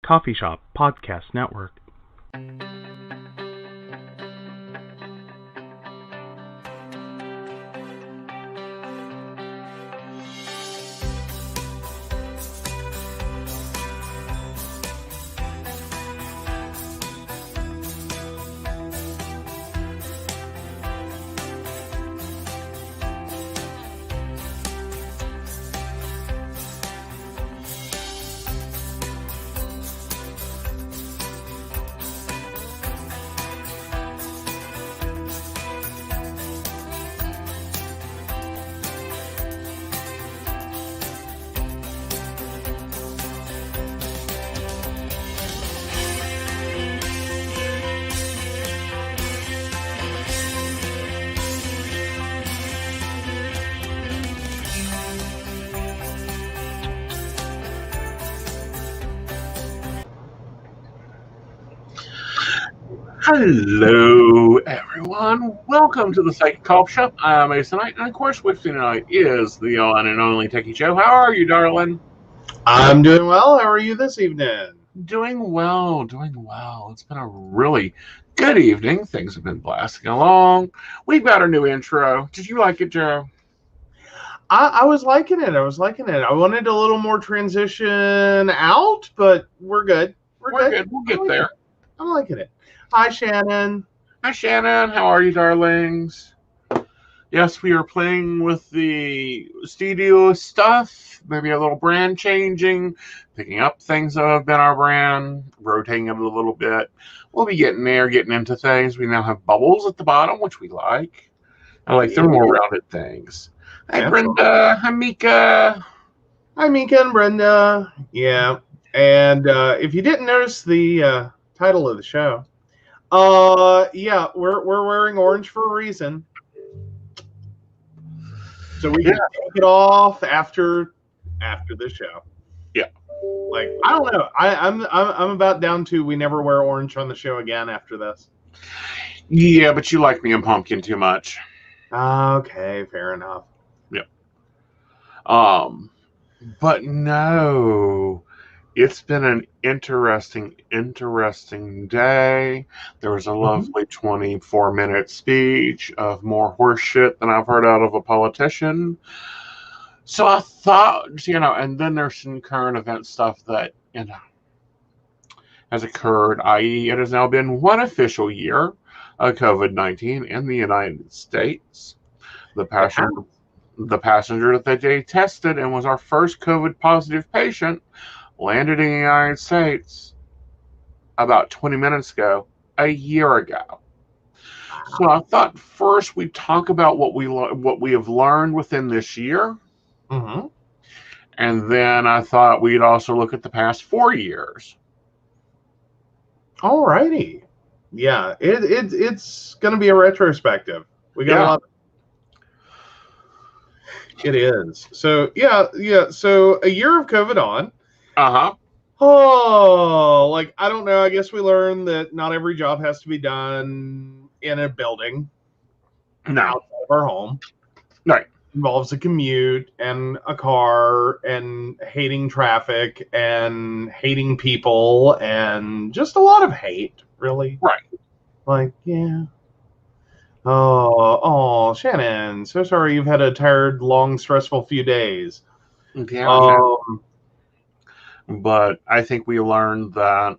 Coffee Shop Podcast Network. Hello, everyone. Welcome to the Psychic Coffee Shop. I'm Aeson Knight, and of course, with me tonight is the one and only Techy Joe. How are you, darling? I'm doing well. How are you this evening? Doing well, doing well. It's been a really good evening. Things have been blasting along. We've got our new intro. Did you like it, Joe? I was liking it. I wanted a little more transition out, but we're good. We're good. We'll get there. I'm liking it. Hi, Shannon. Hi, Shannon. How are you, darlings? Yes, we are playing with the studio stuff, maybe a little brand changing, picking up things that have been our brand, rotating it a little bit. We'll be getting there, getting into things. We now have bubbles at the bottom, which we like. I like the more rounded things. Hi, Yeah. Brenda. Hi, Mika. Hi, Mika and Brenda. Yeah. And if you didn't notice the title of the show, yeah, we're wearing orange for a reason. So we can take it off after the show. Yeah. Like, I don't know. I'm about down to we never wear orange on the show again after this. Yeah, but you like me and pumpkin too much. Okay, fair enough. Yep. But no. It's been an interesting day. There was a lovely 24-minute speech of more horse shit than I've heard out of a politician. So I thought, and then there's some current event stuff that, has occurred, i.e. it has now been one official year of COVID-19 in the United States. The passenger that they tested and was our first COVID positive patient landed in the United States about 20 minutes ago, a year ago. So I thought first we'd talk about what we have learned within this year. Mm-hmm. And then I thought we'd also look at the past 4 years. Alrighty. Yeah, it's going to be a retrospective. We got a lot. It is. So, yeah. So a year of COVID on. Uh-huh. Oh, like, I don't know. I guess we learned that not every job has to be done in a building. No. Outside of our home. Right. Involves a commute and a car and hating traffic and hating people and just a lot of hate, really. Right. Like, yeah. Oh, Shannon, so sorry you've had a tired, long, stressful few days. Yeah. But I think we learned that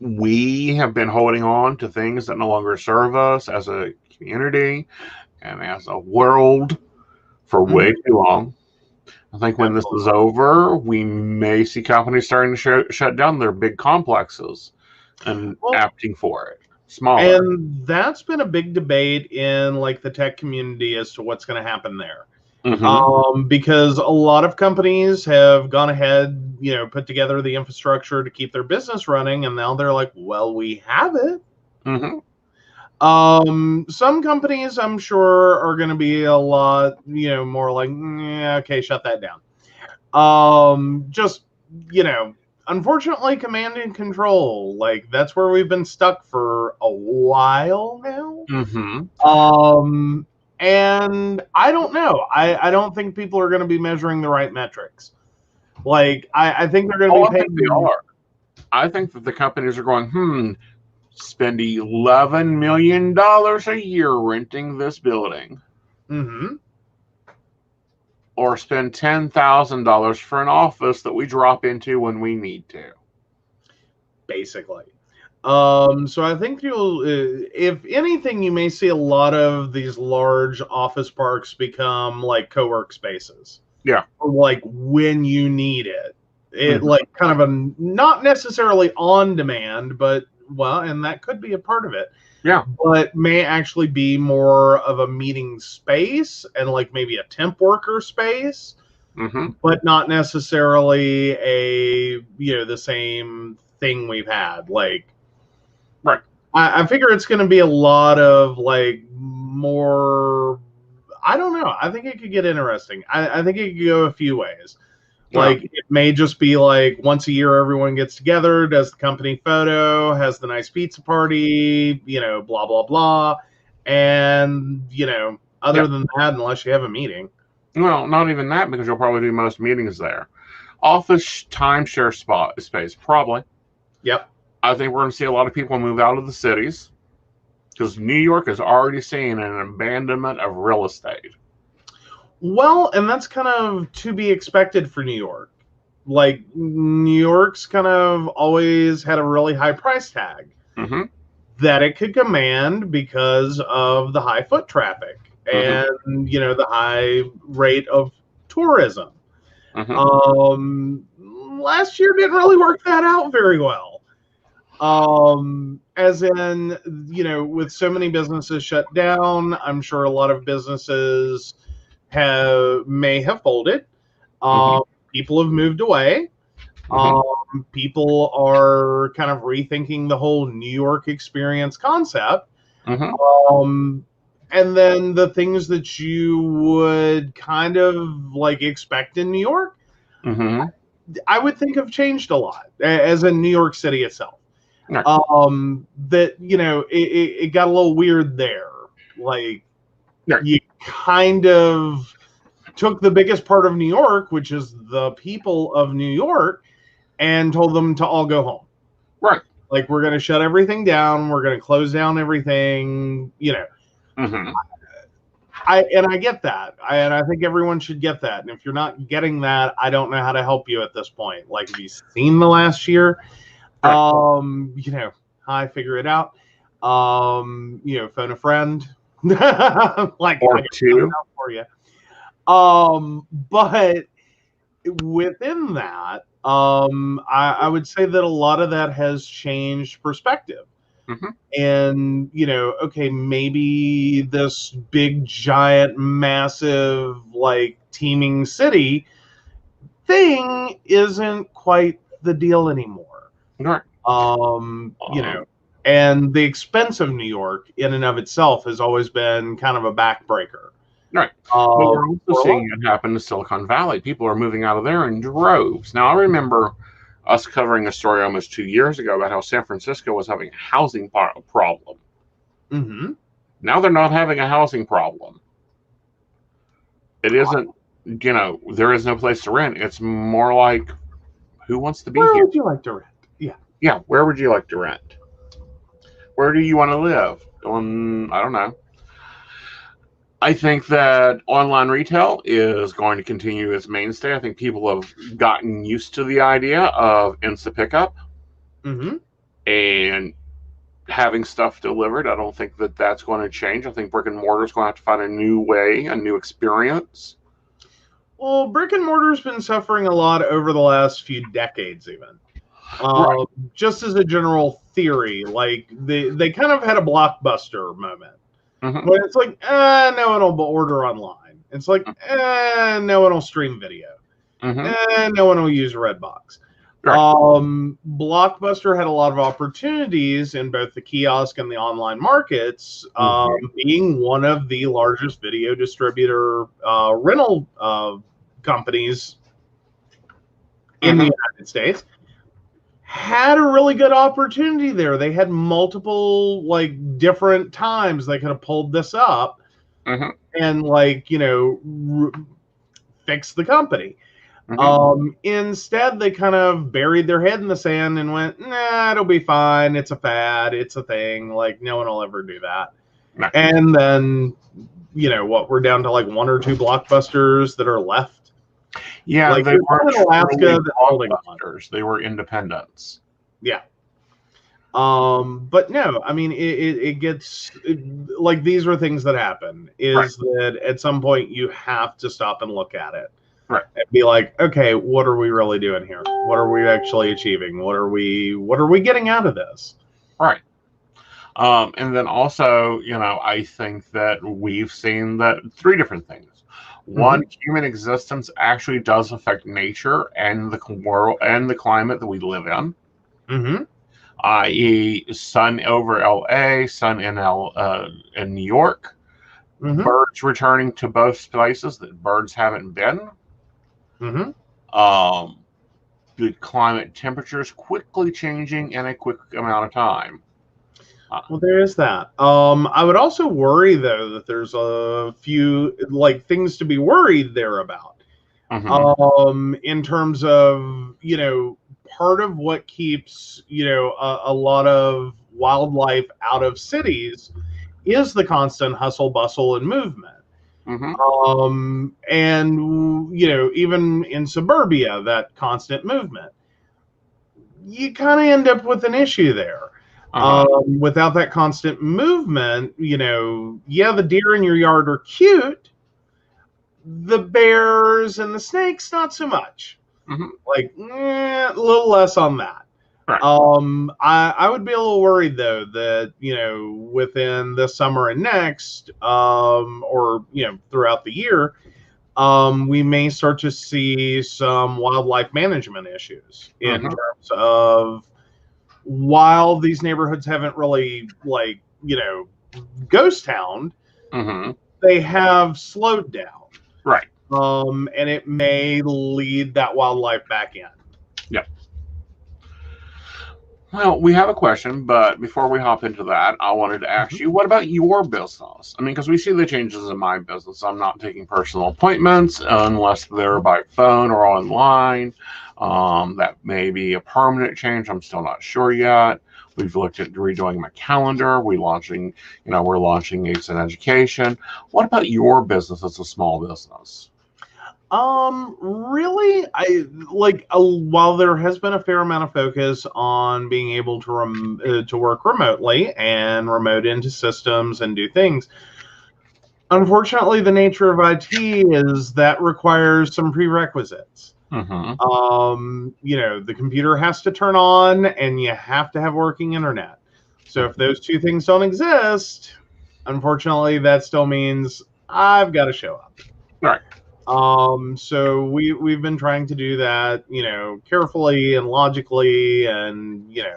we have been holding on to things that no longer serve us as a community and as a world for way too long. I think when this is over, we may see companies starting to shut down their big complexes and opting for it. Smaller. And that's been a big debate in like the tech community as to what's going to happen there. Mm-hmm. Because a lot of companies have gone ahead, put together the infrastructure to keep their business running, and now they're like, well, we have it. Mm-hmm. Some companies, I'm sure, are going to be a lot, more like, okay, shut that down. Unfortunately, command and control, like, that's where we've been stuck for a while now. Mm-hmm. And I don't know. I don't think people are going to be measuring the right metrics. Like, I think they're going Oh, to be I think they paying. are. I think that the companies are going, spend $11 million a year renting this building. Mm-hmm. Or spend $10,000 for an office that we drop into when we need to. Basically. So I think you'll, if anything, you may see a lot of these large office parks become like co-work spaces. Yeah. Like when you need it. It Mhm. like kind of a not necessarily on demand, but well, and that could be a part of it. Yeah. But may actually be more of a meeting space and like maybe a temp worker space, but not necessarily the same thing we've had. Like, Right. I figure it's going to be a lot of like more. I don't know. I think it could get interesting. I think it could go a few ways. Like, it may just be like once a year everyone gets together, does the company photo, has the nice pizza party, blah, blah, blah. And, other than that, unless you have a meeting. Well, not even that, because you'll probably do most meetings there. Office timeshare space, probably. Yep. I think we're going to see a lot of people move out of the cities because New York is already seeing an abandonment of real estate. Well, and that's kind of to be expected for New York. Like, New York's kind of always had a really high price tag that it could command because of the high foot traffic and, the high rate of tourism. Last year didn't really work that out very well. As in, with so many businesses shut down, I'm sure a lot of businesses may have folded. People have moved away. People are kind of rethinking the whole New York experience concept. And then the things that you would kind of like expect in New York, I would think have changed a lot, as in New York City itself. Right. That, it got a little weird there. Like, you kind of took the biggest part of New York, which is the people of New York, and told them to all go home. Right. Like, we're going to shut everything down. We're going to close down everything, I get that. And I think everyone should get that. And if you're not getting that, I don't know how to help you at this point. Like, have you seen the last year? Right. I figure it out. Phone a friend. Like, or two for you. But within that, I would say that a lot of that has changed perspective. And, okay, maybe this big, giant, massive, like, teeming city thing isn't quite the deal anymore. Right. And the expense of New York in and of itself has always been kind of a backbreaker. Right. But we're also seeing it happen in Silicon Valley. People are moving out of there in droves. Now, I remember us covering a story almost 2 years ago about how San Francisco was having a housing problem. Now they're not having a housing problem. It isn't, there is no place to rent. It's more like, who wants to be here? Where would you like to rent? Yeah. Yeah, where would you like to rent? Where do you want to live? I don't know. I think that online retail is going to continue its mainstay. I think people have gotten used to the idea of instant pickup and having stuff delivered. I don't think that that's going to change. I think brick and mortar is going to have to find a new way, a new experience. Well, brick and mortar has been suffering a lot over the last few decades, even. Right. Just as a general theory, like they kind of had a Blockbuster moment. Where it's like, no one will order online. It's like, no one will stream video. No one will use Redbox. Right. Blockbuster had a lot of opportunities in both the kiosk and the online markets, being one of the largest video distributor rental companies in the United States. Had a really good opportunity there. They had multiple, like, different times they could have pulled this up and, like, fix the company. Instead, they kind of buried their head in the sand and went, nah, it'll be fine. It's a fad. It's a thing. Like, no one will ever do that. No. And then, we're down to like one or two blockbusters that are left. Yeah, like they weren't in Alaska that's holding on. blockbusters. They were independents. Yeah. But no, I mean, it gets like these are things that happen. That at some point you have to stop and look at it, right, and be like, okay, what are we really doing here? What are we actually achieving? What are we getting out of this? Right. And then also, I think that we've seen that three different things. One, human existence actually does affect nature and the world and the climate that we live in. I.e., sun over LA, sun in New York, birds returning to both places that birds haven't been. The climate temperatures quickly changing in a quick amount of time. Well, there is that. I would also worry, though, that there's a few things to be worried there about. In terms of, part of what keeps, a lot of wildlife out of cities is the constant hustle, bustle, and movement. And, even in suburbia, that constant movement, you kind of end up with an issue there. Without that constant movement, the deer in your yard are cute. The bears and the snakes, not so much. A little less on that. Right. I would be a little worried, though, that, within this summer and next, or, throughout the year, we may start to see some wildlife management issues in terms of, while these neighborhoods haven't really, ghost towned, they have slowed down. Right. And it may lead that wildlife back in. Yep. Well, we have a question, but before we hop into that, I wanted to ask you, what about your business? I mean, because we see the changes in my business. I'm not taking personal appointments unless they're by phone or online. That may be a permanent change. I'm still not sure yet. We've looked at redoing my calendar. We're launching Aeson Education. What about your business as a small business? Really, while there has been a fair amount of focus on being able to work remotely and remote into systems and do things, unfortunately, the nature of IT is that requires some prerequisites. The computer has to turn on and you have to have working internet. So if those two things don't exist, unfortunately, that still means I've got to show up. Right. So we've been trying to do that, carefully and logically and, in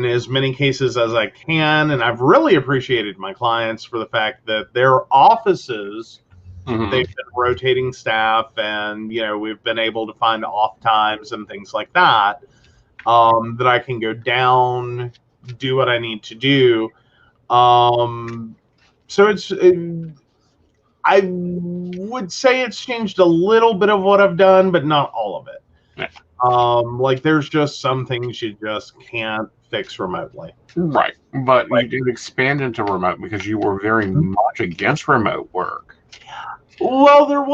as many cases as I can. And I've really appreciated my clients for the fact that their offices, they've been rotating staff and, we've been able to find off times and things like that, that I can go down, do what I need to do. So I would say it's changed a little bit of what I've done, but not all of it. Yeah. There's just some things you just can't fix remotely. Right. But you did expand into remote because you were very much against remote work. Well, there,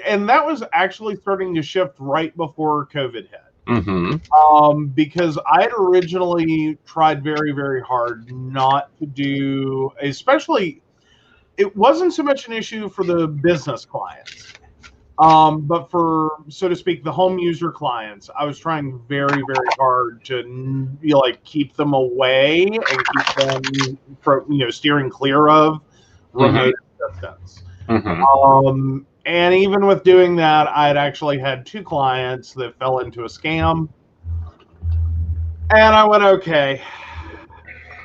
and that was actually starting to shift right before COVID hit. Because I had originally tried very, very hard not to do, especially, it wasn't so much an issue for the business clients, but for, so to speak, the home user clients. I was trying very, very hard to keep them away and keep them from, steering clear of remote assistance. And even with doing that, I'd actually had two clients that fell into a scam. And I went, okay,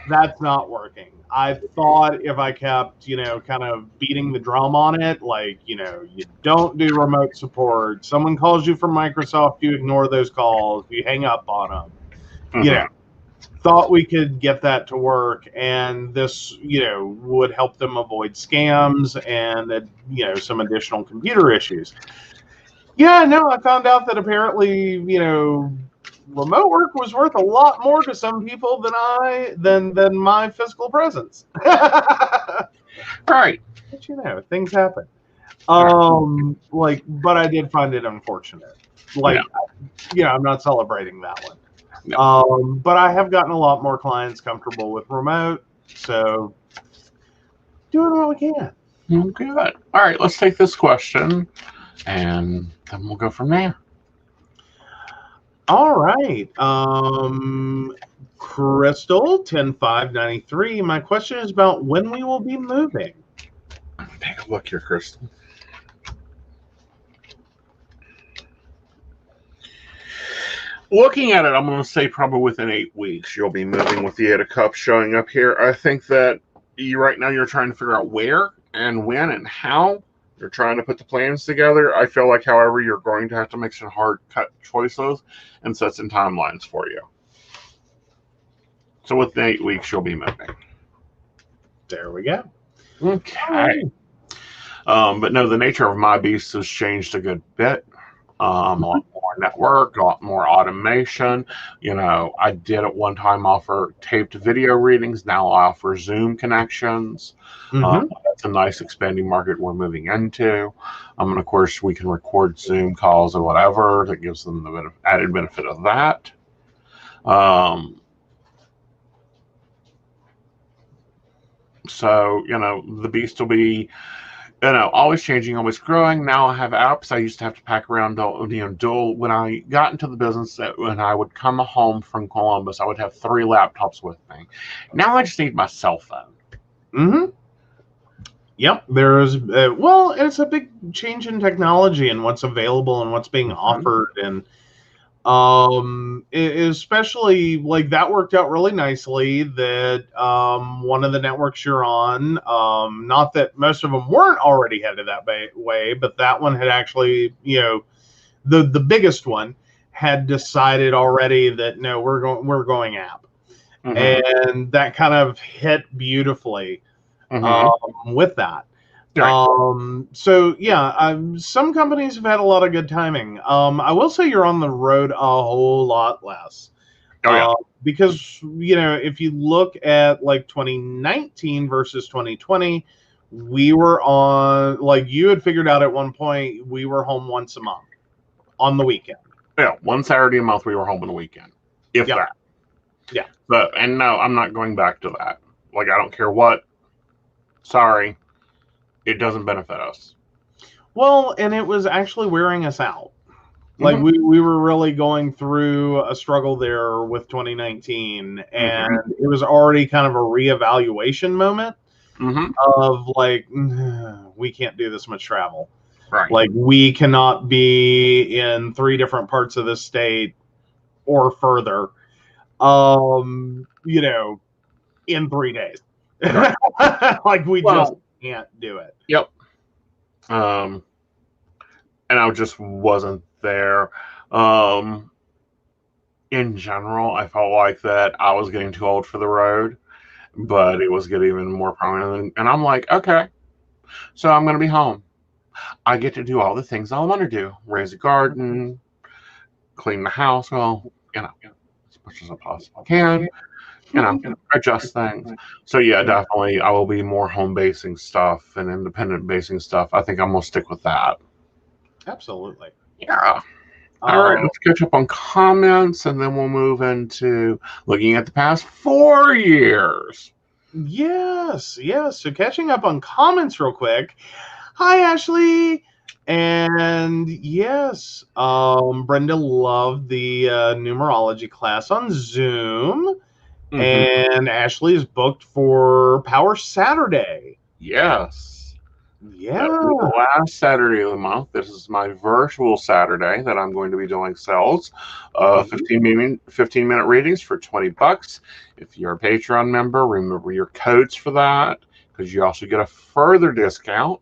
that's not working. I thought if I kept, kind of beating the drum on it, you don't do remote support. Someone calls you from Microsoft, you ignore those calls, you hang up on them. thought we could get that to work, and this, would help them avoid scams and, some additional computer issues. Yeah, no, I found out that apparently, remote work was worth a lot more to some people than my physical presence. Right. But things happen. But I did find it unfortunate. I'm not celebrating that one. No. But I have gotten a lot more clients comfortable with remote, so doing what we can. Good. All right, let's take this question, and then we'll go from there. All right. Crystal 10593. My question is about when we will be moving. Take a look here, Crystal. Looking at it, I'm going to say probably within 8 weeks you'll be moving with the 8 of Cups showing up here. I think that right now you're trying to figure out where and when and how. You're trying to put the plans together. I feel like, however, you're going to have to make some hard cut choices and set some timelines for you. So within 8 weeks, you'll be moving. There we go. Okay. But no, the nature of my beast has changed a good bit. A lot more network, a lot more automation. I did at one time offer taped video readings. Now I offer Zoom connections. That's a nice expanding market we're moving into. And of course, we can record Zoom calls or whatever. That gives them the added benefit of that. So, the beast will be, always changing, always growing. Now I have apps. I used to have to pack around, dual. When I got into the business, when I would come home from Columbus, I would have 3 laptops with me. Now I just need my cell phone. Yep. There's, it's a big change in technology and what's available and what's being offered. And especially that worked out really nicely that one of the networks you're on, not that most of them weren't already headed that way, but that one had actually, the biggest one had decided already that no, we're going app. And that kind of hit beautifully with that. Right. So yeah, some companies have had a lot of good timing. I will say you're on the road a whole lot less. Because if you look at 2019 versus 2020, we were on, you had figured out at one point we were home once a month on the weekend. Yeah, one Saturday a month we were home on the weekend, if that. Yeah. And no, I'm not going back to that. I don't care what. Sorry. It doesn't benefit us. Well, and it was actually wearing us out. We were really going through a struggle there with 2019, and it was already kind of a reevaluation moment of we can't do this much travel. Right. We cannot be in 3 different parts of the state or further, in 3 days. Right. We just can't do it. Yep. And I just wasn't there. In general, I felt like that I was getting too old for the road, but it was getting even more prominent. And I'm like, okay, so I'm going to be home. I get to do all the things I want to do: raise a garden, clean the house. Well, as much as I possibly can. Adjust things. So yeah, definitely I will be more home basing stuff and independent basing stuff. I think I'm gonna stick with that. Absolutely. Yeah. All right, let's catch up on comments and then we'll move into looking at the past 4 years. Yes. So catching up on comments real quick. Hi, Ashley. And yes, Brenda loved the numerology class on Zoom. And Ashley is booked for Power Saturday. Yes. Yeah. The last Saturday of the month. This is my virtual Saturday that I'm going to be doing sales. 15-minute readings for $20. If you're a Patreon member, remember your codes for that, because you also get a further discount.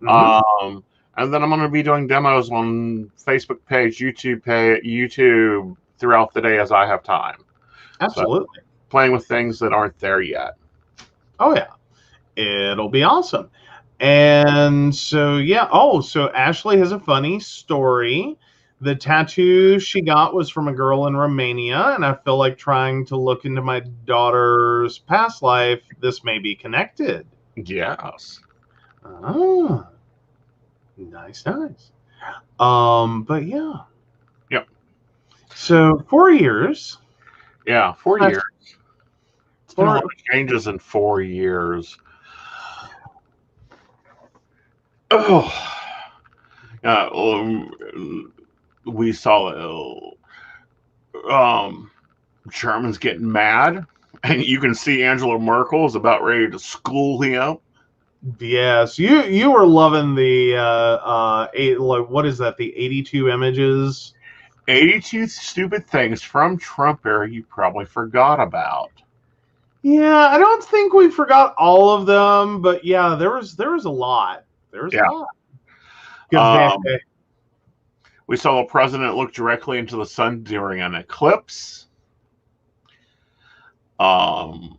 And then I'm going to be doing demos on Facebook page, YouTube throughout the day as I have time. Absolutely. playing with things that aren't there yet. Oh yeah, it'll be awesome. And so yeah. Oh, so Ashley has a funny story. The tattoo she got was from a girl in Romania, and I feel like trying to look into my daughter's past life. This may be connected. Yes. Ah, nice. But yeah. Yep. So 4 years. Yeah, 4 years. It's been a lot of 4 changes in 4 years. Oh, we saw Germans getting mad, and you can see Angela Merkel is about ready to school him. Yes, you were loving the what is that? The 82 images. 82 stupid things from Trump era you probably forgot about. Yeah, I don't think we forgot all of them, but yeah, there was a lot. There was a lot. We saw the president look directly into the sun during an eclipse. Called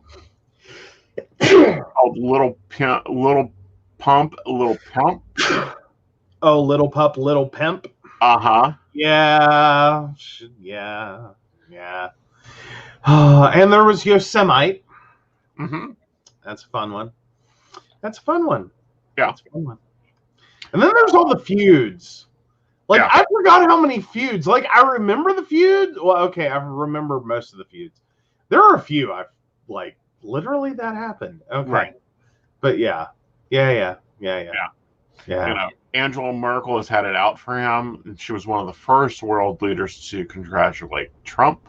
little pump. Oh, little pup, little pimp. Uh-huh. Yeah. And there was Yosemite. Mm-hmm. That's a fun one. Yeah. That's a fun one. And then there's all the feuds. Like, I forgot how many feuds. Like, I remember the feud. Well, okay, I remember most of the feuds. There are a few I like. Literally, that happened. Okay, right. But yeah. You know, Angela Merkel has had it out for him, and she was one of the first world leaders to congratulate Trump.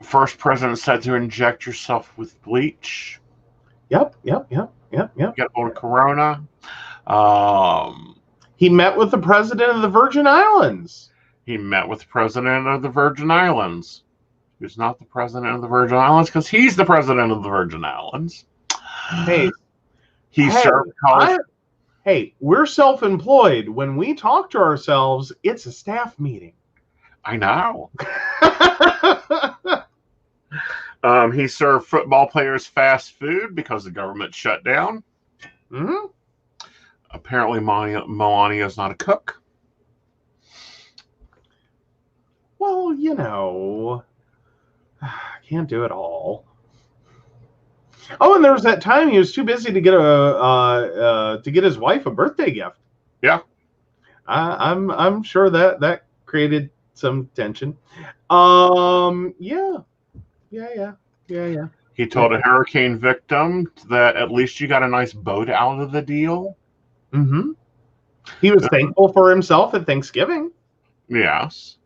First president said to inject yourself with bleach. Yep. Get hold of corona. He met with the president of the Virgin Islands. He met with the president of the Virgin Islands. Who's not the president of the Virgin Islands because he's the president of the Virgin Islands. Served college. Hey, we're self-employed. When we talk to ourselves, it's a staff meeting. I know. He served football players fast food because the government shut down. Mm-hmm. Apparently, Melania is not a cook. Well, you know, I can't do it all. Oh, and there was that time he was too busy to get his wife a birthday gift. Yeah, I'm sure that created some tension. Yeah. He told a hurricane victim that at least you got a nice boat out of the deal. Mm-hmm. He was thankful for himself at Thanksgiving. Yes.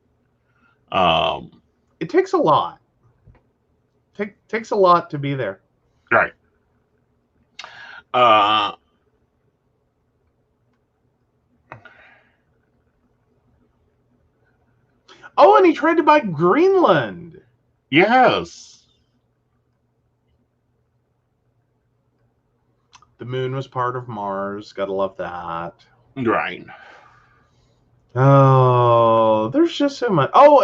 It takes a lot. Takes a lot to be there. Right. Oh, and he tried to buy Greenland. Yes. The moon was part of Mars. Gotta love that. Right. Oh, there's just so much. Oh,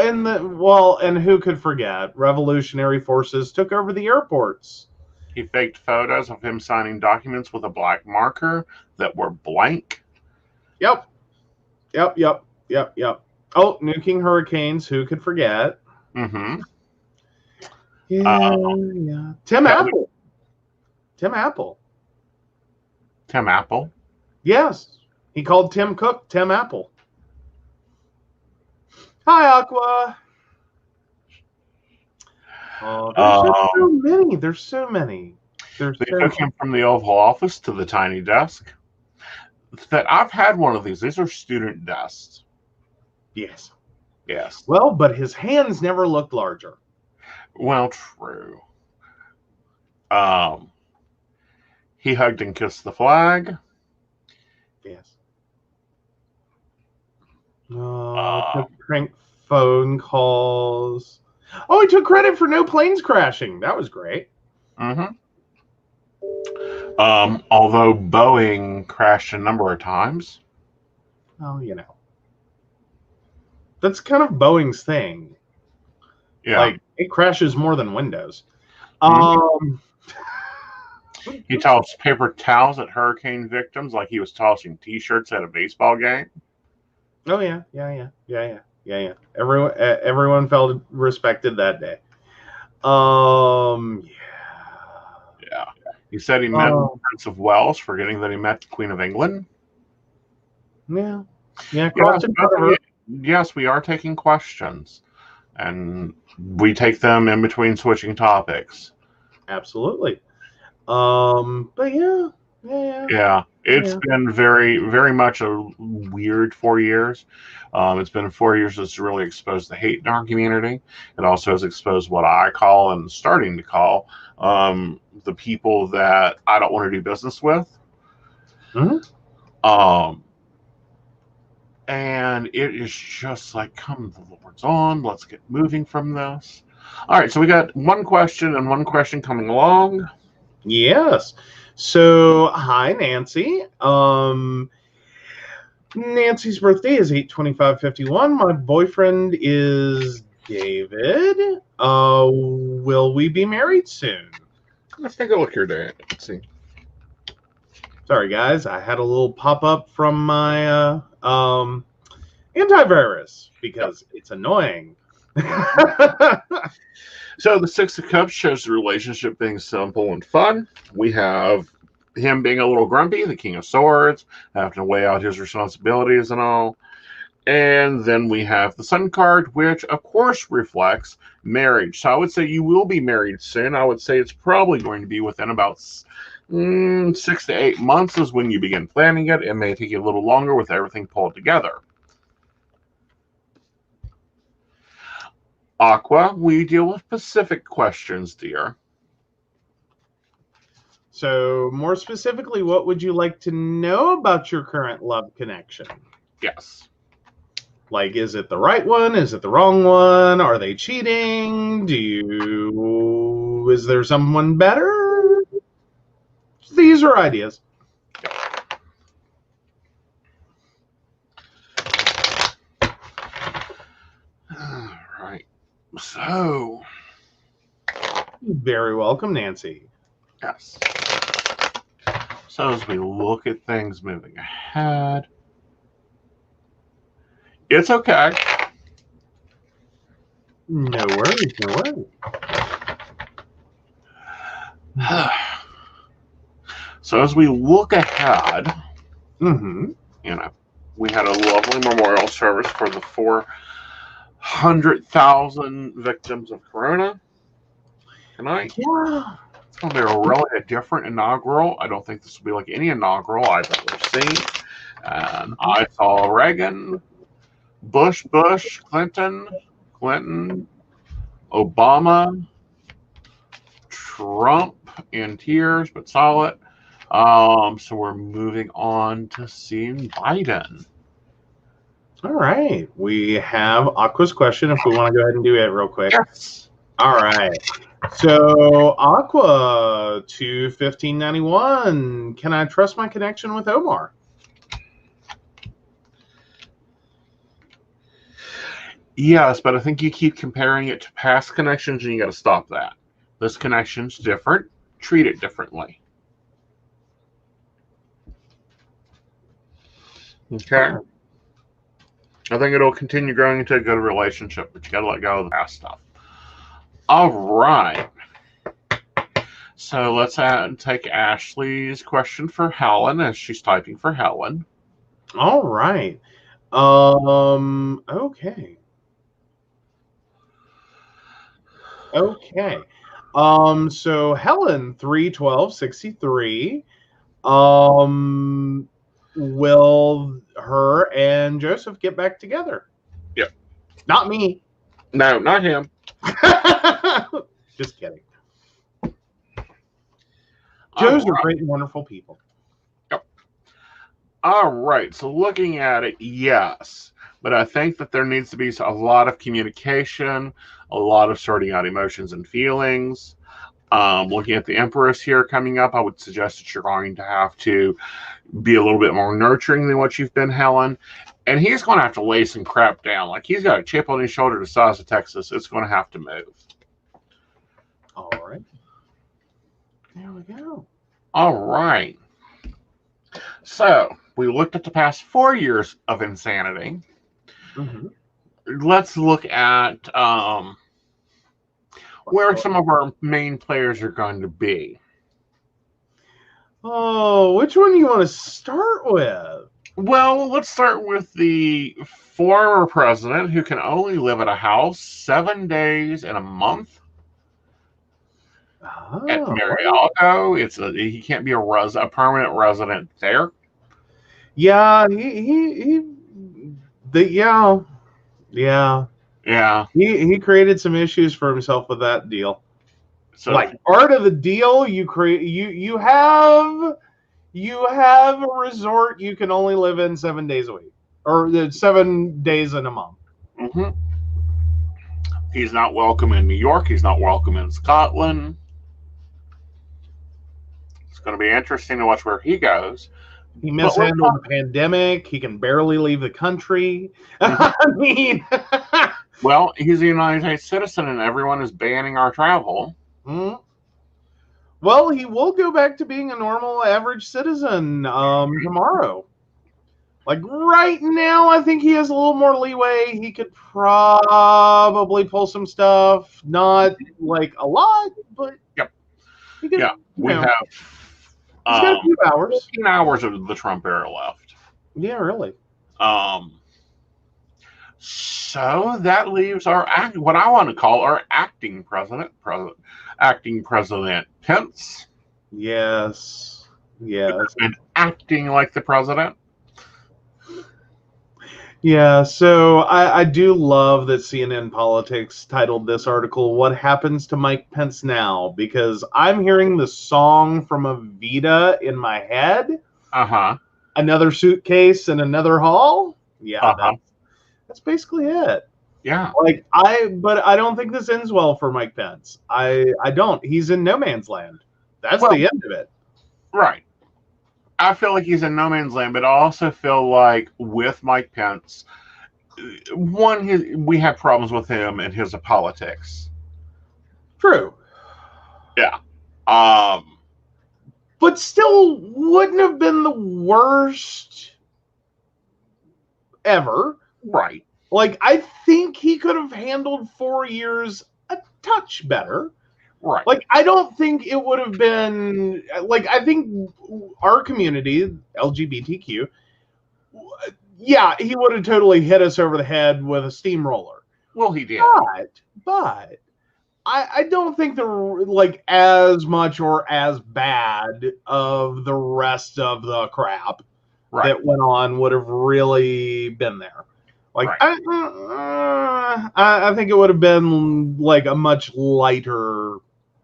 and who could forget? Revolutionary forces took over the airports. He faked photos of him signing documents with a black marker that were blank. Yep. Oh, nuking hurricanes. Who could forget? Mm-hmm. Yeah. Tim Apple. Tim Apple? Yes. He called Tim Cook Tim Apple. Hi, Aqua. Oh, there's so many. They took him from the Oval Office to the tiny desk. That I've had one of these. These are student desks. Yes. Well, but his hands never looked larger. Well, true. He hugged and kissed the flag. Yes. Took prank phone calls. Oh, he took credit for no planes crashing. That was great. Mm-hmm. Although Boeing crashed a number of times. Oh, you know. That's kind of Boeing's thing. Yeah. Like, it crashes more than Windows. He tossed paper towels at hurricane victims like he was tossing T-shirts at a baseball game. Oh yeah. Everyone felt respected that day. Yeah. He said he met the Prince of Wales, forgetting that he met the Queen of England. Yeah. Yes, we are taking questions, and we take them in between switching topics. Absolutely. But yeah. It's been very, very much a weird 4 years. It's been 4 years that's really exposed the hate in our community. It also has exposed what I call and starting to call the people that I don't want to do business with. Mm-hmm. And it is just like, come the Lord's on, let's get moving from this. All right, so we got one question and one question coming along. Yes. So, hi, Nancy. Nancy's birthday is 8/25/51. My boyfriend is David. Will we be married soon? Let's take a look here, Dan. Let's see. Sorry, guys. I had a little pop-up from my antivirus because it's annoying. So the Six of Cups shows the relationship being simple and fun. We have him being a little grumpy, the King of Swords, having to weigh out his responsibilities and all. And then we have the Sun card, which of course reflects marriage. So I would say you will be married soon. I would say it's probably going to be within about 6 to 8 months is when you begin planning it. It may take you a little longer with everything pulled together. Aqua, we deal with specific questions, dear. So, more specifically, what would you like to know about your current love connection? Yes. Like, is it the right one? Is it the wrong one? Are they cheating? Is there someone better? These are ideas. All right. So. Very welcome, Nancy. Yes. So as we look at things moving ahead, it's okay. No worries, no worries. So as we look ahead, Mm-hmm. We had a lovely memorial service for the 400,000 victims of Corona tonight. Yeah. It's going to be a different inaugural. I don't think this will be like any inaugural I've ever seen. And I saw Reagan, Bush, Clinton, Obama, Trump in tears, but solid. So we're moving on to seeing Biden. All right. We have Aqua's question if we want to go ahead and do it real quick. Yes. All right. So, Aqua 2/15/91. Can I trust my connection with Omar? Yes, but I think you keep comparing it to past connections, and you got to stop that. This connection's different. Treat it differently. Okay. I think it'll continue growing into a good relationship, but you got to let go of the past stuff. All right. So let's take Ashley's question for Helen as she's typing for Helen. All right. Okay. So Helen 3/12/63. Will her and Joseph get back together? Yep. Not me. No, not him. Just kidding. Joes are great and wonderful people. Yep. All right. So looking at it, yes. But I think that there needs to be a lot of communication, a lot of sorting out emotions and feelings. Looking at the Empress here coming up, I would suggest that you're going to have to be a little bit more nurturing than what you've been, Helen. And he's going to have to lay some crap down. Like, he's got a chip on his shoulder the size of Texas. It's going to have to move. All right. There we go. All right. So, we looked at the past 4 years of insanity. Mm-hmm. Let's look at where some of our main players are going to be. Oh, which one do you want to start with? Well, let's start with the former president who can only live at a house 7 days in a month. At Marialgo, he can't be a permanent resident there. Yeah, Yeah. He created some issues for himself with that deal. So, like, part of the deal, you have a resort you can only live in 7 days a week, or 7 days in a month. Mm-hmm. He's not welcome in New York. He's not welcome in Scotland. It's going to be interesting to watch where he goes. He mishandled the pandemic. He can barely leave the country. I mean, well, he's a United States citizen, and everyone is banning our travel. Mm-hmm. Well, he will go back to being a normal, average citizen tomorrow. Like, right now, I think he has a little more leeway. He could probably pull some stuff. Not, like, a lot, but... Yep. He could, we have... He's got a few hours. 15 hours of the Trump era left. Yeah, really. So that leaves what I want to call our acting president Pence. Yes. And acting like the president. Yeah, so I do love that CNN Politics titled this article, "What Happens to Mike Pence Now?" Because I'm hearing the song from Evita in my head. Uh-huh. Another suitcase and another haul. Yeah, that's basically it. Yeah. But I don't think this ends well for Mike Pence. I don't. He's in no man's land. That's the end of it. Right. I feel like he's in no man's land, but I also feel like with Mike Pence, we have problems with him and his politics. True. Yeah. But still wouldn't have been the worst ever. Right. Like, I think he could have handled 4 years a touch better. Right. Like, I don't think it would have been... Like, I think our community, LGBTQ, yeah, he would have totally hit us over the head with a steamroller. Well, he did. But I don't think as much or as bad of the rest of the crap that went on would have really been there. Like, I think it would have been like a much lighter,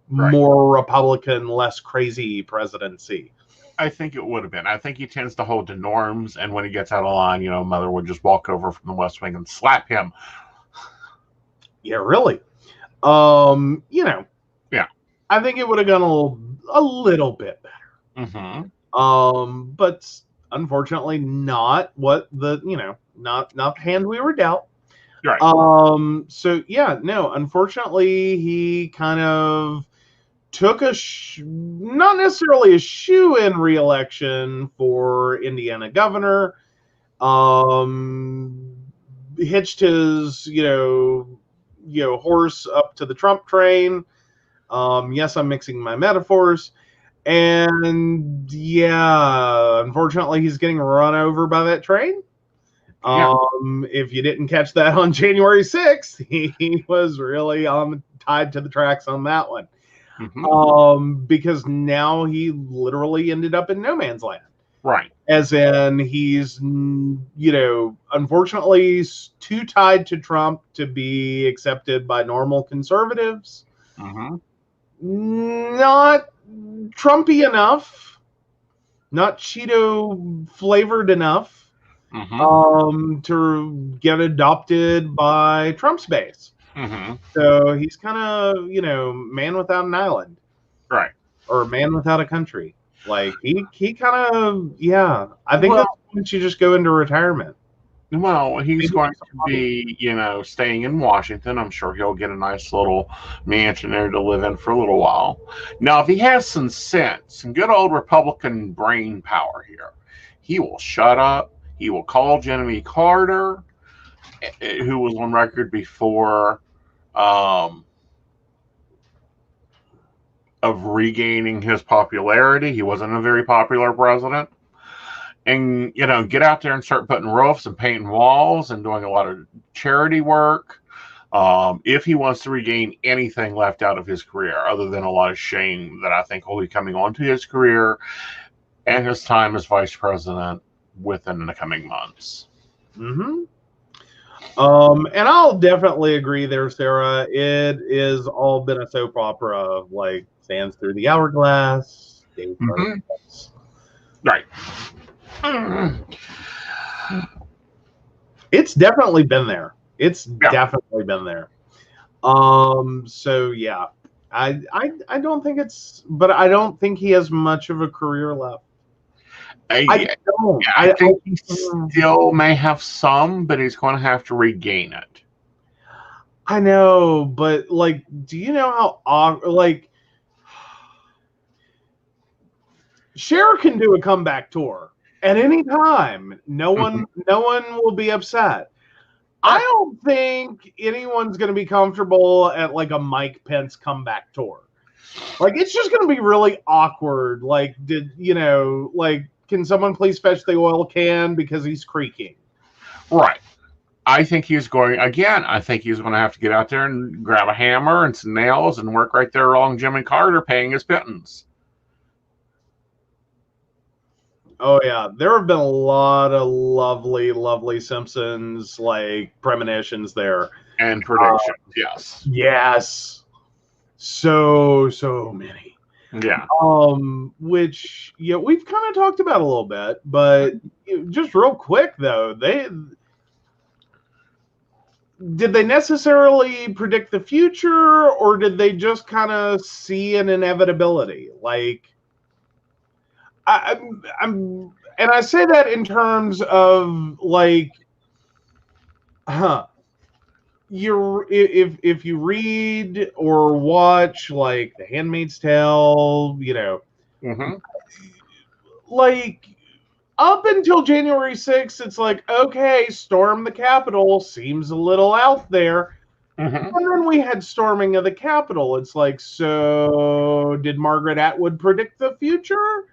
more Republican, less crazy presidency. I think it would have been. I think he tends to hold to norms, and when he gets out of line, Mother would just walk over from the West Wing and slap him. Yeah, really. Yeah. I think it would have gone a little bit better. Mm-hmm. But unfortunately, not what not the hand we were dealt. Right. So yeah, no. Unfortunately, he kind of took not necessarily a shoe-in re-election for Indiana governor. Hitched his horse up to the Trump train. Yes, I'm mixing my metaphors. And yeah, unfortunately, he's getting run over by that train. If you didn't catch that on January 6th, he was really tied to the tracks on that one. Mm-hmm. Because now he literally ended up in no man's land. Right. As in, he's, unfortunately too tied to Trump to be accepted by normal conservatives. Mm-hmm. Not Trumpy enough. Not Cheeto flavored enough. Mm-hmm. To get adopted by Trump's base. Mm-hmm. So he's kind of, man without an island. Right. Or Man Without a Country. Like he kind of I think Well, that's when you just go into retirement. Well, he's Maybe going to be, staying in Washington. I'm sure he'll get a nice little mansion there to live in for a little while. Now, if he has some sense, some good old Republican brain power here, he will shut up. He will call Jimmy Carter, who was on record before of regaining his popularity. He wasn't a very popular president. And, get out there and start putting roofs and painting walls and doing a lot of charity work. If he wants to regain anything left out of his career, other than a lot of shame that I think will be coming onto his career and his time as vice president within the coming months. Mm-hmm. And I'll definitely agree there, Sarah. It is all been a soap opera of like Sands Through the Hourglass. Mm-hmm. Right. It's definitely been there. It's definitely been there. So yeah, I don't think but I don't think he has much of a career left. I think he still may have some, but he's going to have to regain it. I know, but like, do you know how like Cher can do a comeback tour at any time? No one will be upset. I don't think anyone's going to be comfortable at like a Mike Pence comeback tour. Like, it's just going to be really awkward. Like, can someone please fetch the oil can because he's creaking? Right. I think he's going to have to get out there and grab a hammer and some nails and work right there along Jimmy Carter paying his pittance. Oh, yeah. There have been a lot of lovely, lovely Simpsons, like, premonitions there. And predictions, yes. Yes. So many. Yeah. Which, we've kind of talked about a little bit, but just real quick, though, did they necessarily predict the future, or did they just kind of see an inevitability? Like, and I say that in terms of like, if you read or watch like The Handmaid's Tale, like up until January 6th, it's like, okay, storm the Capitol seems a little out there. And then we had storming of the Capitol. It's like, so did Margaret Atwood predict the future?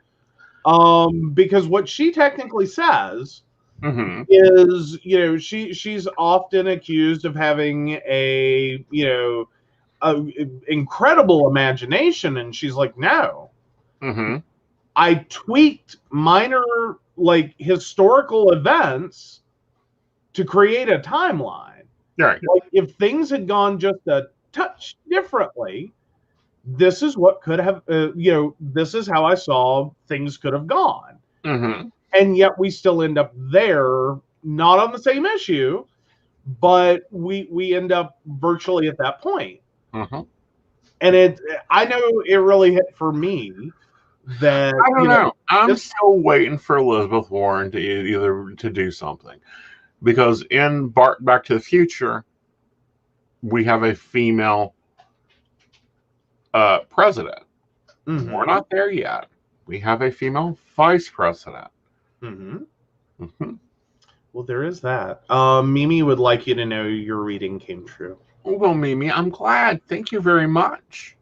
Because what she technically says is, she's often accused of having a incredible imagination, and she's like, no. I tweaked minor, like, historical events to create a timeline. Right. Like, if things had gone just a touch differently, this is what could have, this is how I saw things could have gone. And yet we still end up there, not on the same issue, but we end up virtually at that point. And I know it really hit for me that I don't know. I'm still waiting for Elizabeth Warren to do something, because in Back to the Future, we have a female president. We're not there yet. We have a female vice president. Well, there is that. Mimi would like you to know your reading came true. Well, Mimi, I'm glad. Thank you very much.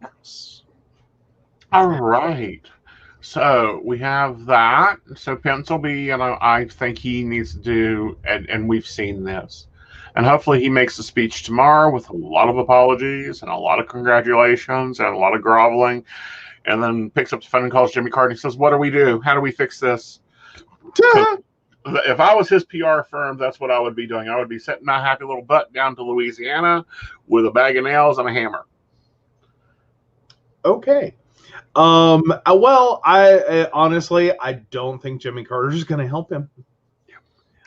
Yes. All right. So we have that. So Pence will be, I think he needs to do, and we've seen this. And hopefully he makes a speech tomorrow with a lot of apologies and a lot of congratulations and a lot of groveling, and then picks up the phone and calls Jimmy Carter and says, what do we do? How do we fix this? If I was his PR firm, that's what I would be doing. I would be sending my happy little butt down to Louisiana with a bag of nails and a hammer. Okay. Well, I honestly, I don't think Jimmy Carter's going to help him.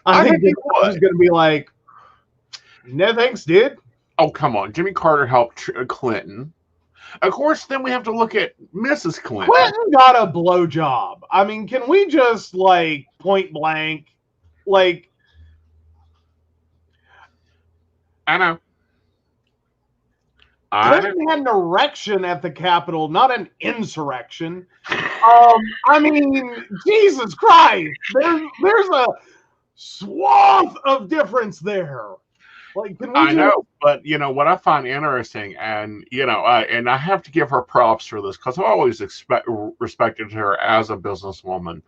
I think Jimmy Carter's going to be like, no thanks, dude. Oh, come on. Jimmy Carter helped Clinton. Of course, then we have to look at Mrs. Clinton. Clinton got a blowjob. I mean, can we just, like, point blank, like... I know. Clinton had an erection at the Capitol, not an insurrection. I mean, Jesus Christ, there's a swath of difference there. Like, can we I know, but you know what I find interesting, and you know, and I have to give her props for this because I've always respected her as a businesswoman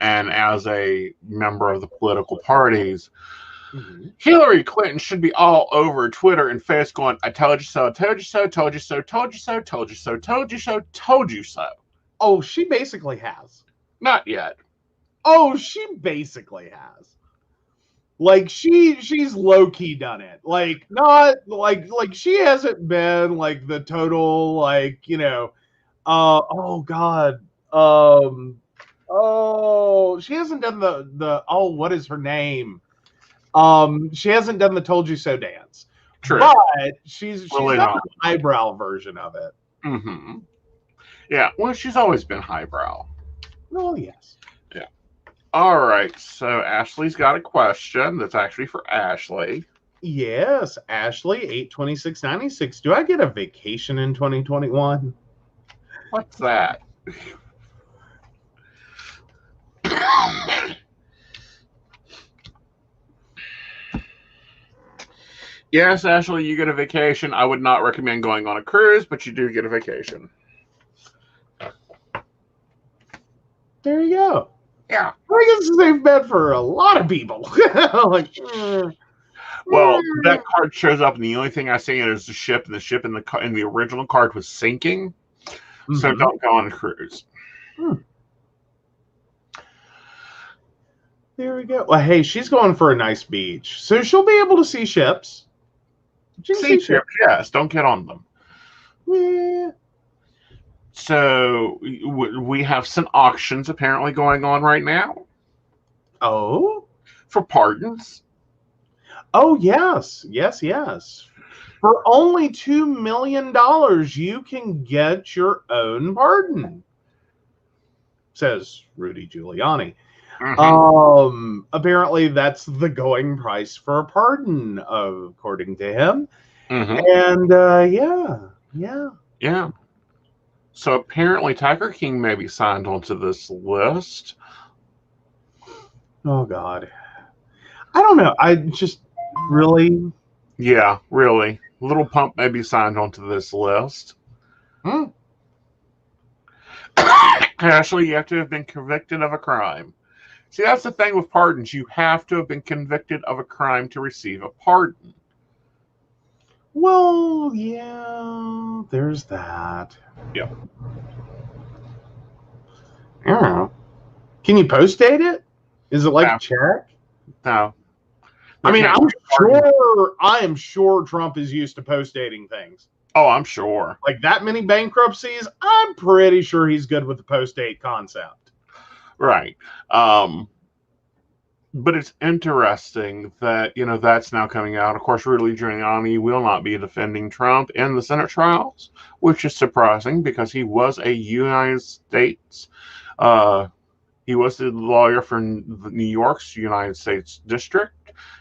and as a member of the political parties. Mm-hmm. Hillary Clinton should be all over Twitter and Facebook going, I told you so, told you so, told you so, told you so, told you so, told you so, told you so. Oh, she basically has. Not yet. Oh, she basically has. Like, she's low-key done it. Like, not, like she hasn't been, like, the total, like, you know, oh, God. She hasn't done what is her name? She hasn't done the "Told You So" dance. True. But she's Really done not. an eyebrow version of it. Mm-hmm. Yeah, well, she's always been highbrow. Oh, yes. Yeah. All right, so Ashley's got a question that's actually for Ashley. Yes, Ashley, 8/26/96. Do I get a vacation in 2021? What's that? Yes, Ashley, you get a vacation. I would not recommend going on a cruise, but you do get a vacation. There you go. Yeah. I think it's a safe bet for a lot of people. Like, well, that card shows up, and the only thing I see is the ship, and the ship in the original card was sinking. Mm-hmm. So don't go on a cruise. There we go. Well, hey, she's going for a nice beach, so she'll be able to see ships. See ships, yes. Don't get on them. Yeah. So we have some auctions apparently going on right now. Oh? For pardons. Oh, yes. Yes, yes. For only $2 million, you can get your own pardon, says Rudy Giuliani. Mm-hmm. Apparently that's the going price for a pardon, according to him. Mm-hmm. And yeah. So apparently Tiger King may be signed onto this list. Oh God, I don't know. I just really, yeah, really. Little Pump may be signed onto this list. Ashley, you have to have been convicted of a crime. See, that's the thing with pardons. You have to have been convicted of a crime to receive a pardon. Well, yeah, there's that. Yep. I don't know. Can you post date it? Is it like a check? No. I mean, I am sure Trump is used to post dating things. Oh, I'm sure. Like that many bankruptcies, I'm pretty sure he's good with the post date concept. Right. But it's interesting that, you know, that's now coming out. Of course, Rudy Giuliani will not be defending Trump in the Senate trials, which is surprising because he was a United States, he was the lawyer for New York's United States District.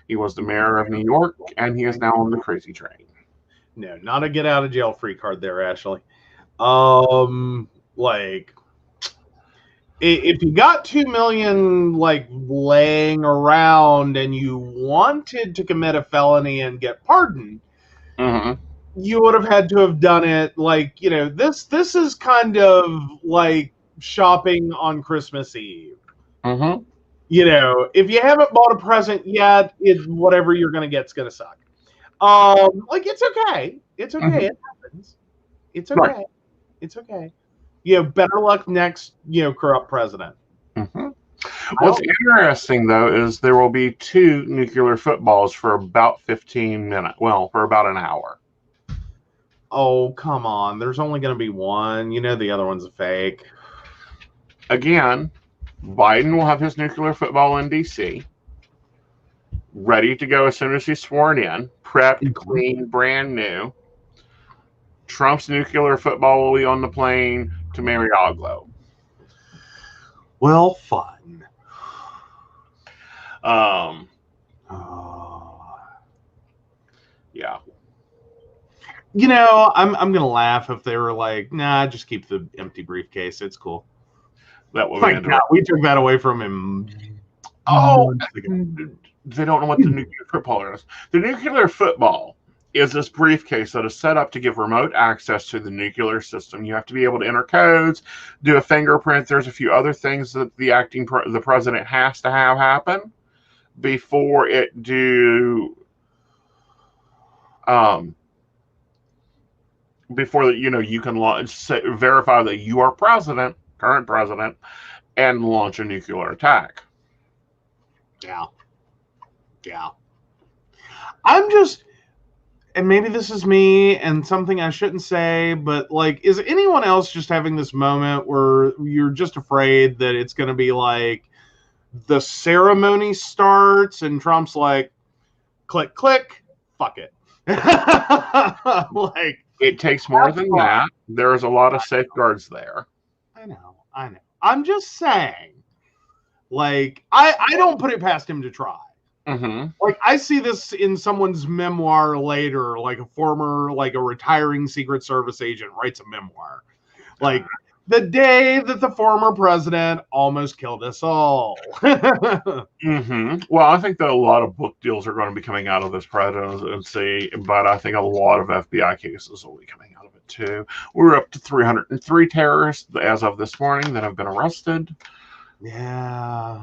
He was the mayor of New York, and he is now on the crazy train. No, not a get out of jail free card there, Ashley. Like, if you got 2 million like laying around and you wanted to commit a felony and get pardoned, you would have had to have done it like, you know, this is kind of like shopping on Christmas Eve. You know, if you haven't bought a present yet, whatever you're gonna get's gonna suck. Like it's okay. It's okay. It happens. It's okay. Right. It's okay. You know, better luck next, you know, corrupt president. What's interesting, though, is there will be 2 nuclear footballs for about 15 minutes. Well, for about an hour. Oh, come on. There's only going to be one. You know the other one's a fake. Again, Biden will have his nuclear football in D.C. ready to go as soon as he's sworn in. Prepped, clean, brand new. Trump's nuclear football will be on the plane to Mariaglo. Well, fun. Yeah. You know, I'm gonna laugh if they were like, nah, just keep the empty briefcase. It's cool. That would Like, God, we took that away from him. Oh, they don't know what the nuclear football is. The nuclear football is this briefcase that is set up to give remote access to the nuclear system. You have to be able to enter codes, do a fingerprint. There's a few other things that the president has to have happen before it do. Before that, you can verify that you are current president, and launch a nuclear attack. Yeah. I'm just, and maybe this is me and something I shouldn't say, but like, is anyone else just having this moment where you're just afraid that it's going to be like the ceremony starts and Trump's like, click, click, fuck it. Like, it takes more than that. There's a lot of safeguards there. I know. I'm just saying, like, I don't put it past him to try. Mm-hmm. Like, I see this in someone's memoir later, like a retiring Secret Service agent writes a memoir. Like, the day that the former president almost killed us all. Mm-hmm. Well, I think that a lot of book deals are going to be coming out of this presidency, but I think a lot of FBI cases will be coming out of it too. We're up to 303 terrorists as of this morning that have been arrested. Yeah.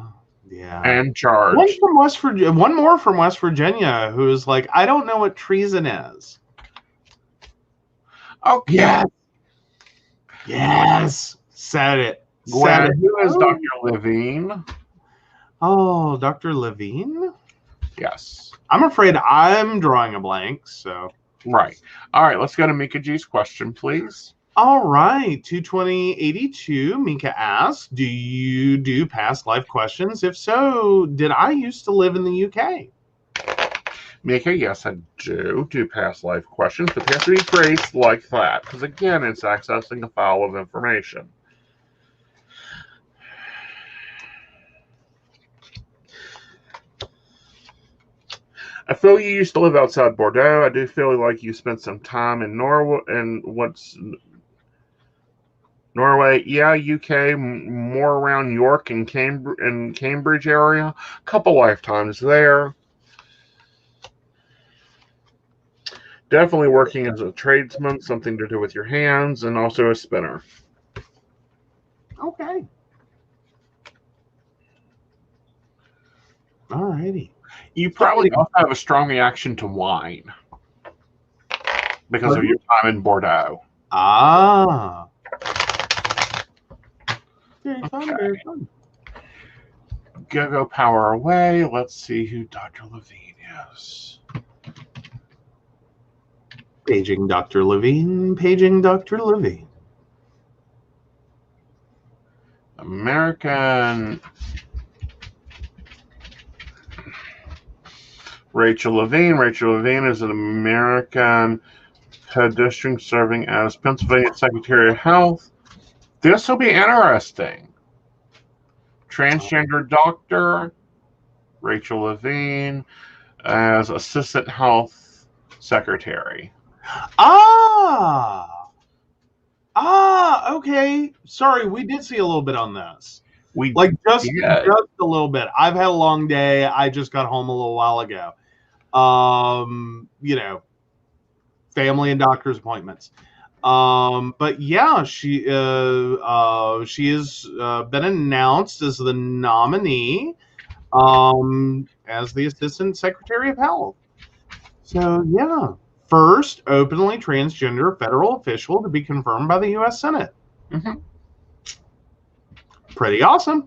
And charged. One more from West Virginia who's like, I don't know what treason is. Okay. Yes. Said it. Gwen, who is Dr. Levine? Oh, Dr. Levine? Yes. I'm afraid I'm drawing a blank, so. Right. All right, let's go to Mika G's question, please. All right, 22082, Mika asks, do you do past life questions? If so, did I used to live in the UK? Mika, yes, I do past life questions, but they have to be phrased like that, because again, it's accessing a file of information. I feel you used to live outside Bordeaux. I do feel like you spent some time in Norway. Yeah, UK, more around York and Cambridge area. A couple lifetimes there. Definitely working as a tradesman, something to do with your hands, and also a spinner. Okay. All righty. You probably also have a strong reaction to wine because of your time in Bordeaux. Ah. Very fun. Go power away. Let's see who Dr. Levine is. Paging Dr. Levine. American. Rachel Levine. Rachel Levine is an American pedestrian serving as Pennsylvania Secretary of Health. This will be interesting. Transgender doctor, Rachel Levine, as Assistant Health Secretary. Okay. Sorry, we did see a little bit on this. Just a little bit. I've had a long day. I just got home a little while ago. Family and doctor's appointments. But yeah, she has been announced as the nominee as the Assistant Secretary of Health. So yeah, first openly transgender federal official to be confirmed by the U.S. Senate. Mm-hmm. Pretty awesome.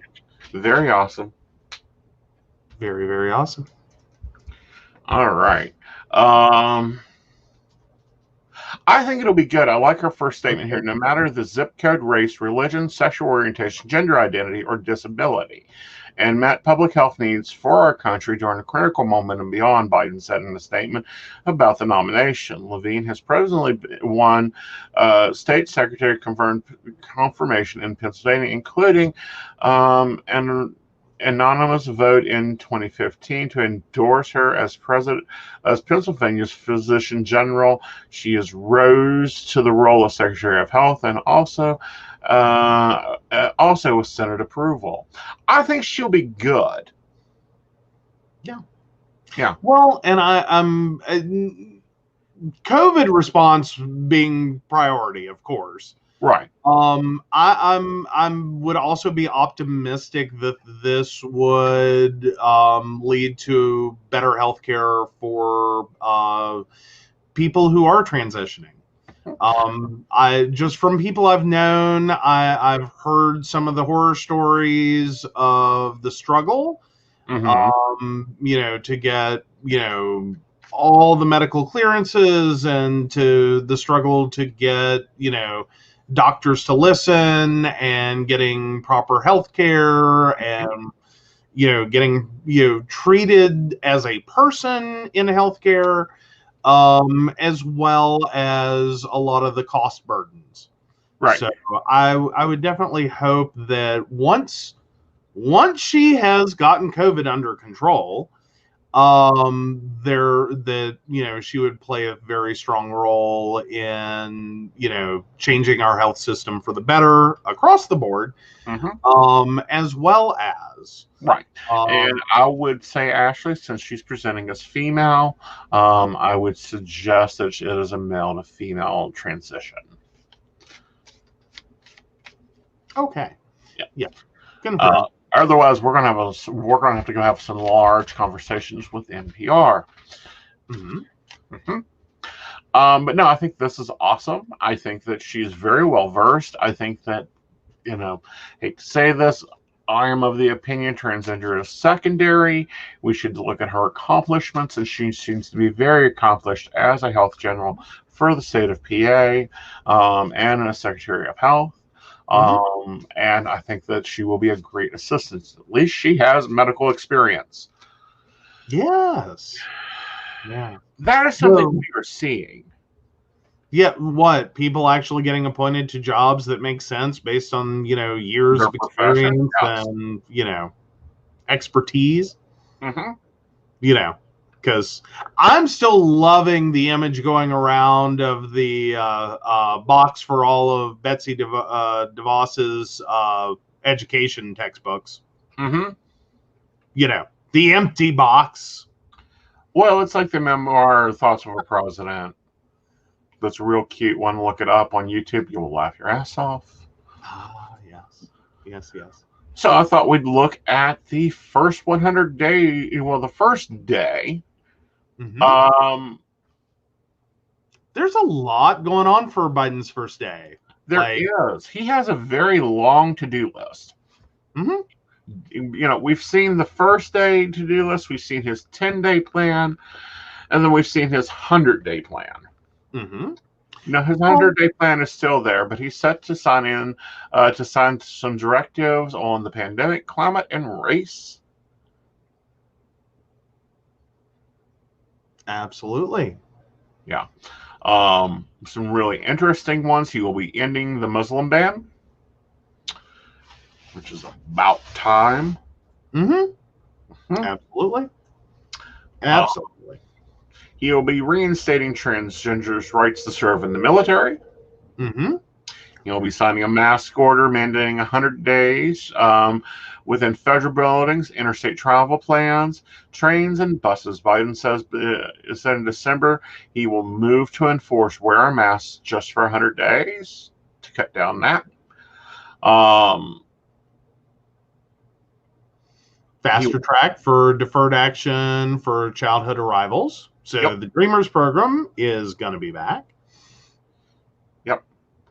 Very awesome. Very, very awesome. All right. I think it'll be good. I like her first statement here. No matter the zip code, race, religion, sexual orientation, gender identity, or disability, and met public health needs for our country during a critical moment and beyond, Biden said in a statement about the nomination. Levine has presently won state secretary confirmation in Pennsylvania, including an anonymous vote in 2015 to endorse her as Pennsylvania's physician general. She has rose to the role of Secretary of Health and also with Senate approval. I think she'll be good. Yeah. Well, and I'm COVID response being priority, of course. Right. I would also be optimistic that this would lead to better healthcare for people who are transitioning. I just from people I've known, I've heard some of the horror stories of the struggle, to get, all the medical clearances and to the struggle to get, doctors to listen and getting proper health care and, getting, treated as a person in healthcare, as well as a lot of the cost burdens. Right. So I would definitely hope that once she has gotten COVID under control, she would play a very strong role in, changing our health system for the better across the board, as well as. Right. And I would say, Ashley, since she's presenting as female, I would suggest that it is a male to female transition. Okay. Yeah. Confirmed. Otherwise, we're gonna have to go have some large conversations with NPR. But no, I think this is awesome. I think that she's very well versed. I think that, hate to say this, I am of the opinion transgender is secondary. We should look at her accomplishments, and she seems to be very accomplished as a health general for the state of PA, and as Secretary of Health. And I think that she will be a great assistant. At least she has medical experience. Yes. Yeah. That is something we are seeing. Yeah, what? People actually getting appointed to jobs that make sense based on, years Their of experience profession, yes. and, expertise. Because I'm still loving the image going around of the box for all of Betsy DeVos's education textbooks. The empty box. Well, it's like the memoir Thoughts of a President. That's real cute. Want to look it up on YouTube? You will laugh your ass off. Yes. So I thought we'd look at the first 100 day. Well, the first day. There's a lot going on for Biden's first day. There is. He has a very long to-do list. We've seen the first day to-do list. We've seen his 10-day plan, and then we've seen his 100-day plan. Now, his 100-day plan is still there, but he's set to sign some directives on the pandemic, climate, and race. Absolutely. Yeah. Some really interesting ones. He will be ending the Muslim ban, which is about time. Absolutely. He will be reinstating transgenders' rights to serve in the military. He'll be signing a mask order mandating 100 days within federal buildings, interstate travel plans, trains, and buses. Biden said in December he will move to enforce wear a mask just for 100 days to cut down that. Faster track for deferred action for childhood arrivals. So the Dreamers program is going to be back.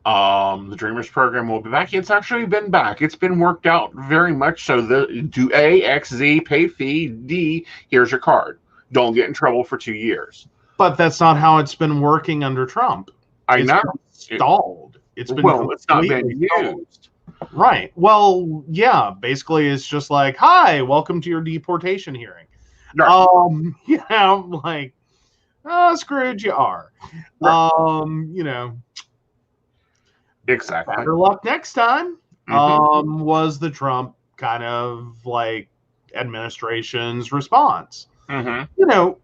The Dreamers program will be back. It's actually been back. It's been worked out very much so. Do A, X, Z, pay fee, D, here's your card. Don't get in trouble for 2 years. But that's not how it's been working under Trump. I know. Stalled. It's been it's not been used. Right. Well, yeah, basically it's just like, hi, welcome to your deportation hearing. Right. Like, oh, screwed you are. Right. You know, Exactly. better luck next time. Mm-hmm. Was the Trump kind of like administration's response. Mm-hmm. You know,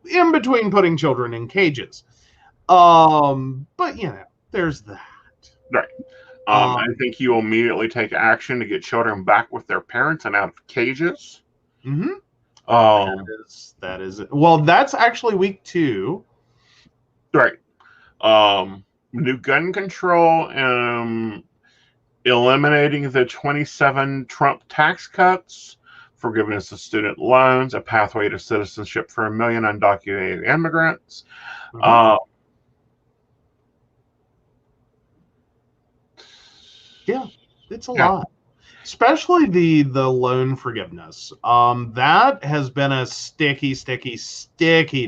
in between putting children in cages. But there's that. Right. I think you immediately take action to get children back with their parents and out of cages. Mm-hmm. Um, That is it. Well, that's actually week 2. right. New gun control, eliminating the 27 Trump tax cuts, forgiveness of student loans, a pathway to citizenship for 1 million undocumented immigrants. Mm-hmm. Yeah, it's a lot. Especially the loan forgiveness. That has been a sticky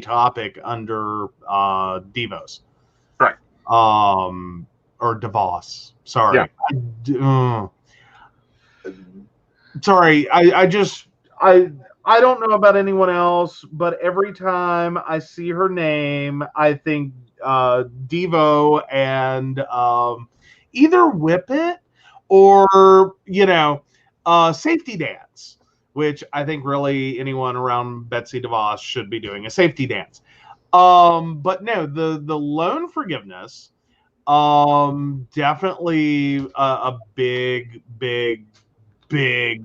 topic under Devos. Right. Or DeVos. Sorry. Yeah. Sorry. I don't know about anyone else, but every time I see her name, I think Devo and either Whip It or safety dance, which I think really anyone around Betsy DeVos should be doing a safety dance. But no, the loan forgiveness, definitely a big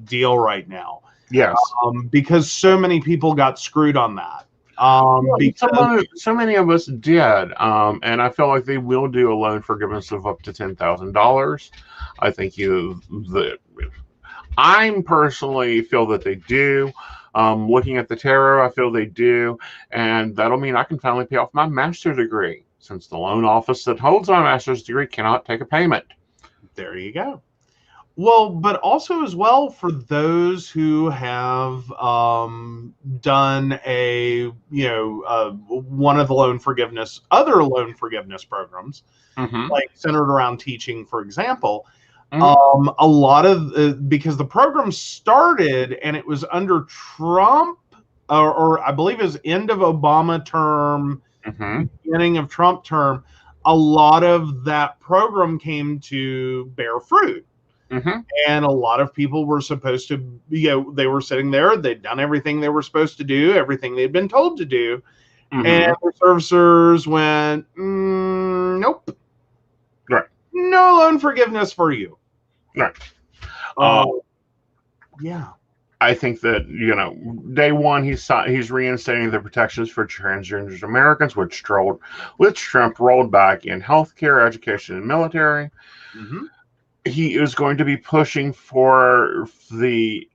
deal right now. Yes. Because so many people got screwed on that. So many of us did, and I feel like they will do a loan forgiveness of up to $10,000. I think I personally feel that they do. Looking at the tarot, I feel they do, and that'll mean I can finally pay off my master's degree, since the loan office that holds my master's degree cannot take a payment. There you go. Well, but also as well for those who have done one of the other loan forgiveness programs, Mm-hmm. like centered around teaching, for example. Mm-hmm. A lot of because the program started and it was under Trump, or I believe it was end of Obama term, Mm-hmm. beginning of Trump term. A lot of that program came to bear fruit. Mm-hmm. And a lot of people were supposed to, they were sitting there, they'd done everything they were supposed to do, everything they'd been told to do. Mm-hmm. And the servicers went, nope. Right. No loan forgiveness for you. Right. Yeah. I think that, day one, he's reinstating the protections for transgender Americans, which Trump rolled back in healthcare, education, and military. Mm-hmm. He is going to be pushing for the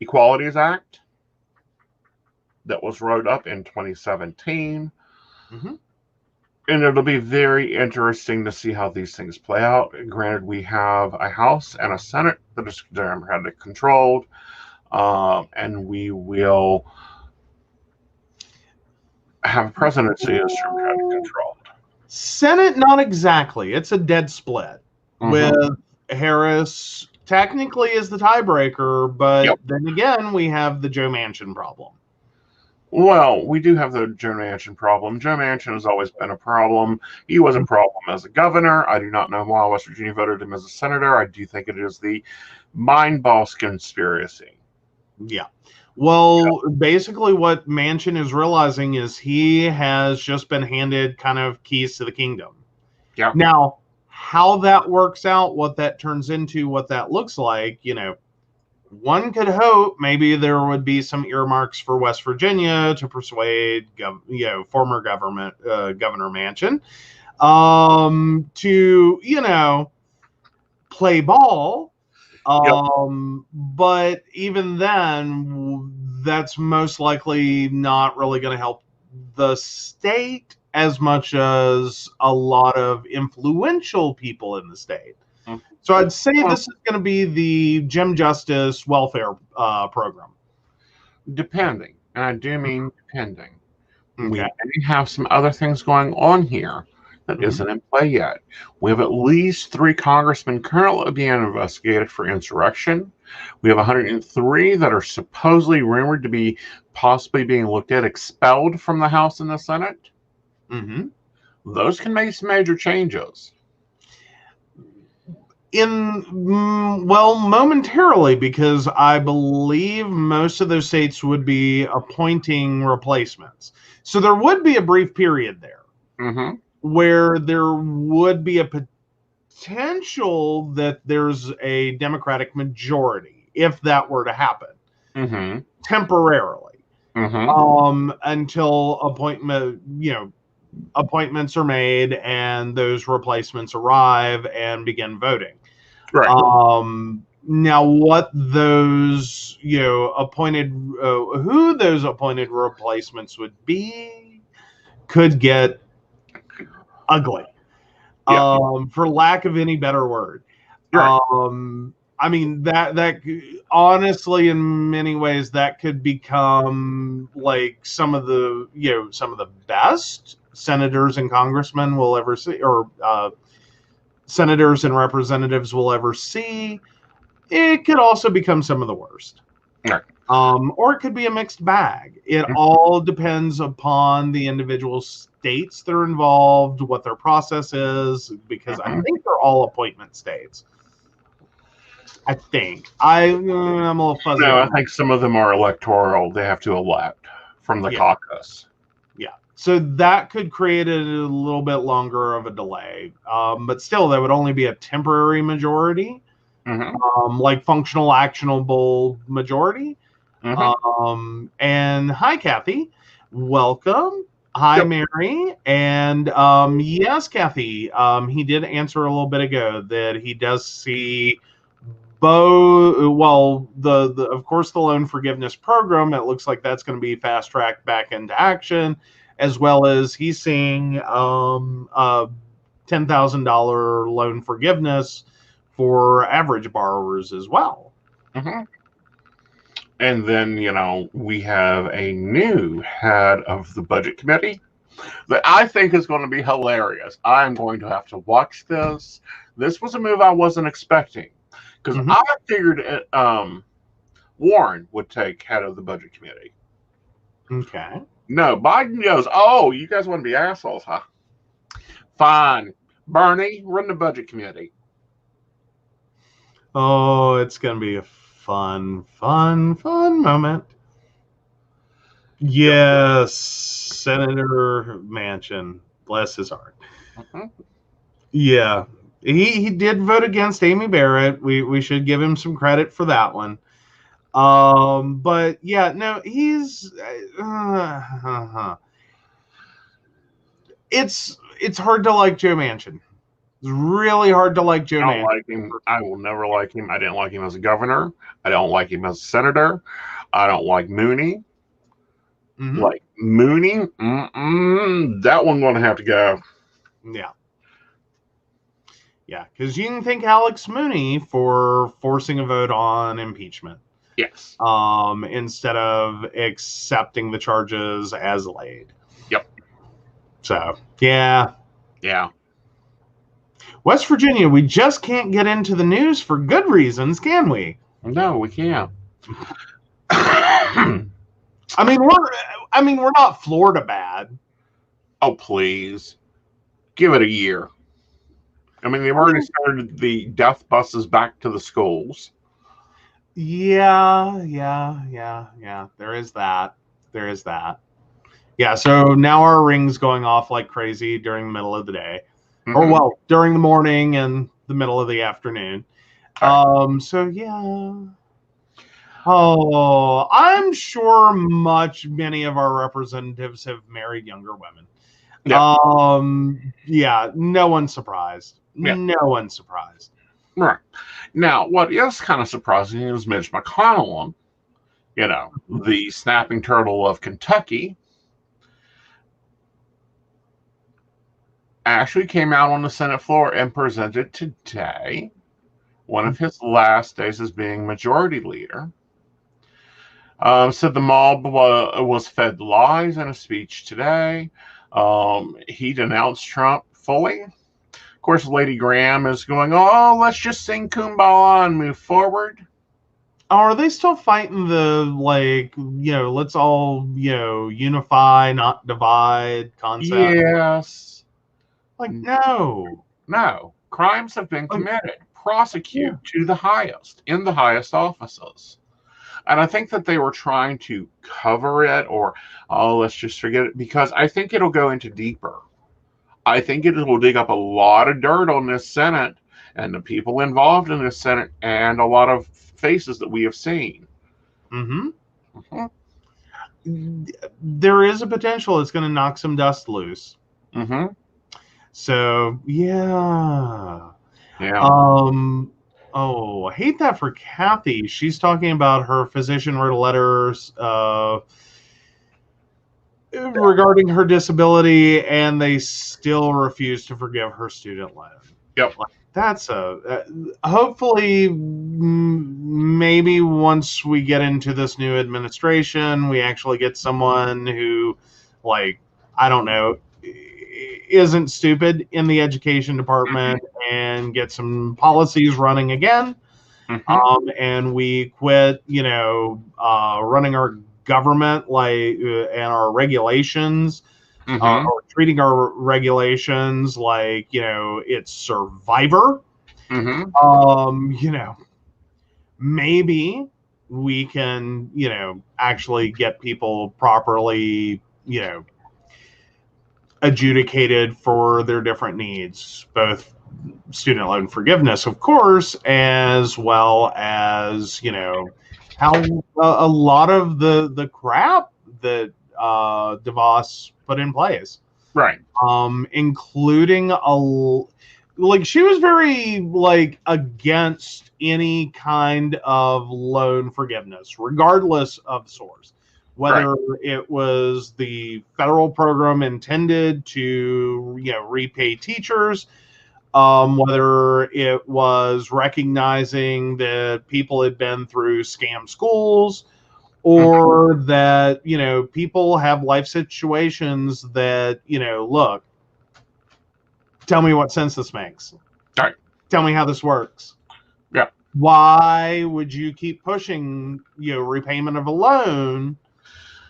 Equalities Act that was wrote up in 2017. Mm-hmm. And it'll be very interesting to see how these things play out. Granted, we have a House and a Senate that is Democratic controlled, and we will have a presidency that's Democratic controlled. Senate, not exactly. It's a dead split with Harris technically is the tiebreaker, but then again, we have the Joe Manchin problem. Well, we do have the Joe Manchin problem. Joe Manchin has always been a problem. He was a problem as a governor. I do not know why West Virginia voted him as a senator. I do think it is the mind boss conspiracy. Yeah. Well, basically what Manchin is realizing is he has just been handed kind of keys to the kingdom. Yeah. Now, how that works out, what that turns into, what that looks like, one could hope maybe there would be some earmarks for West Virginia to persuade, former Governor Manchin, to, play ball. But even then, that's most likely not really going to help the state as much as a lot of influential people in the state. So I'd say this is going to be the Jim Justice welfare program. Depending. And I do mean depending. Okay. We may have some other things going on here that isn't in play yet. We have at least 3 congressmen currently being investigated for insurrection. We have 103 that are supposedly rumored to be possibly being looked at expelled from the House and the Senate. Mm-hmm. Those can make some major changes. Momentarily, because I believe most of those states would be appointing replacements. So there would be a brief period there where there would be a potential that there's a Democratic majority, if that were to happen, temporarily, until appointments are made and those replacements arrive and begin voting. Right. Now, what those appointed, who those appointed replacements would be, could get ugly. For lack of any better word. Right. I mean, that honestly, in many ways, that could become like some of the best senators and congressmen will ever see, or senators and representatives will ever see. It could also become some of the worst. Right. Or it could be a mixed bag. It all depends upon the individual states that are involved, what their process is, because I think they're all appointment states. I think. I'm a little fuzzy. No, I think some of them are electoral. They have to elect from the caucus. Yeah. So that could create a little bit longer of a delay. But still, that would only be a temporary majority, like functional, actionable majority. And hi, Kathy. Welcome. Hi, Mary. And yes, Kathy, he did answer a little bit ago that he does see of course, the loan forgiveness program, it looks like that's going to be fast tracked back into action, as well as he's seeing $10,000 loan forgiveness for average borrowers as well. And then, we have a new head of the budget committee that I think is going to be hilarious. I'm going to have to watch this. This was a move I wasn't expecting, because I figured Warren would take head of the budget committee. Okay. No, Biden goes, oh, you guys want to be assholes, huh? Fine. Bernie, run the budget committee. Oh, it's going to be a fun moment. Yes, Senator Manchin, bless his heart. Yeah, he did vote against Amy Barrett. We should give him some credit for that one. But yeah, no, he's it's hard to like Joe Manchin. It's really hard to like Joe Manchin. I don't like him. I will never like him. I didn't like him as a governor. I don't like him as a senator. I don't like Mooney. Like Mooney, that one's going to have to go. Yeah, because you can thank Alex Mooney for forcing a vote on impeachment. Yes. Instead of accepting the charges as laid. Yep. So, yeah. Yeah. West Virginia, we just can't get into the news for good reasons, can we? No, we can't. I mean, we're not Florida bad. Oh, please. Give it a year. I mean, they've already started the death buses back to the schools. Yeah. There is that. Yeah, so now our ring's going off like crazy during the middle of the day. Or, during the morning and the middle of the afternoon. So, yeah. Oh, I'm sure many of our representatives have married younger women. Yeah, no one's surprised. No one's surprised. Right. Now, what is kind of surprising is Mitch McConnell, the snapping turtle of Kentucky, actually came out on the Senate floor and presented today one of his last days as being majority leader. Said the mob was fed lies in a speech today. He denounced Trump fully. Of course, Lady Graham is going, oh, let's just sing Kumbaya and move forward. Are they still fighting the, like, let's all, unify, not divide concept? Yes. Like, no. No. Crimes have been committed. Prosecute to the highest, in the highest offices. And I think that they were trying to cover it, or, oh, let's just forget it, because I think it'll go into deeper. I think it will dig up a lot of dirt on this Senate and the people involved in this Senate and a lot of faces that we have seen. Mm-hmm. There is a potential it's going to knock some dust loose. Mm-hmm. So, yeah. I hate that for Kathy. She's talking about her physician wrote letters regarding her disability, and they still refuse to forgive her student loan. Yep. That's hopefully, maybe once we get into this new administration, we actually get someone who, like, I don't know, isn't stupid in the education department and get some policies running again. And we quit, running our government and our regulations, or treating our regulations like, it's Survivor. Maybe we can, actually get people properly, adjudicated for their different needs, both student loan forgiveness, of course, as well as, how a lot of the crap that DeVos put in place. Right. Including she was very, against any kind of loan forgiveness, regardless of the source. Whether it was the federal program intended to, repay teachers, whether it was recognizing that people had been through scam schools, or that, people have life situations that, look, tell me what sense this makes. All right. Tell me how this works. Yeah. Why would you keep pushing, repayment of a loan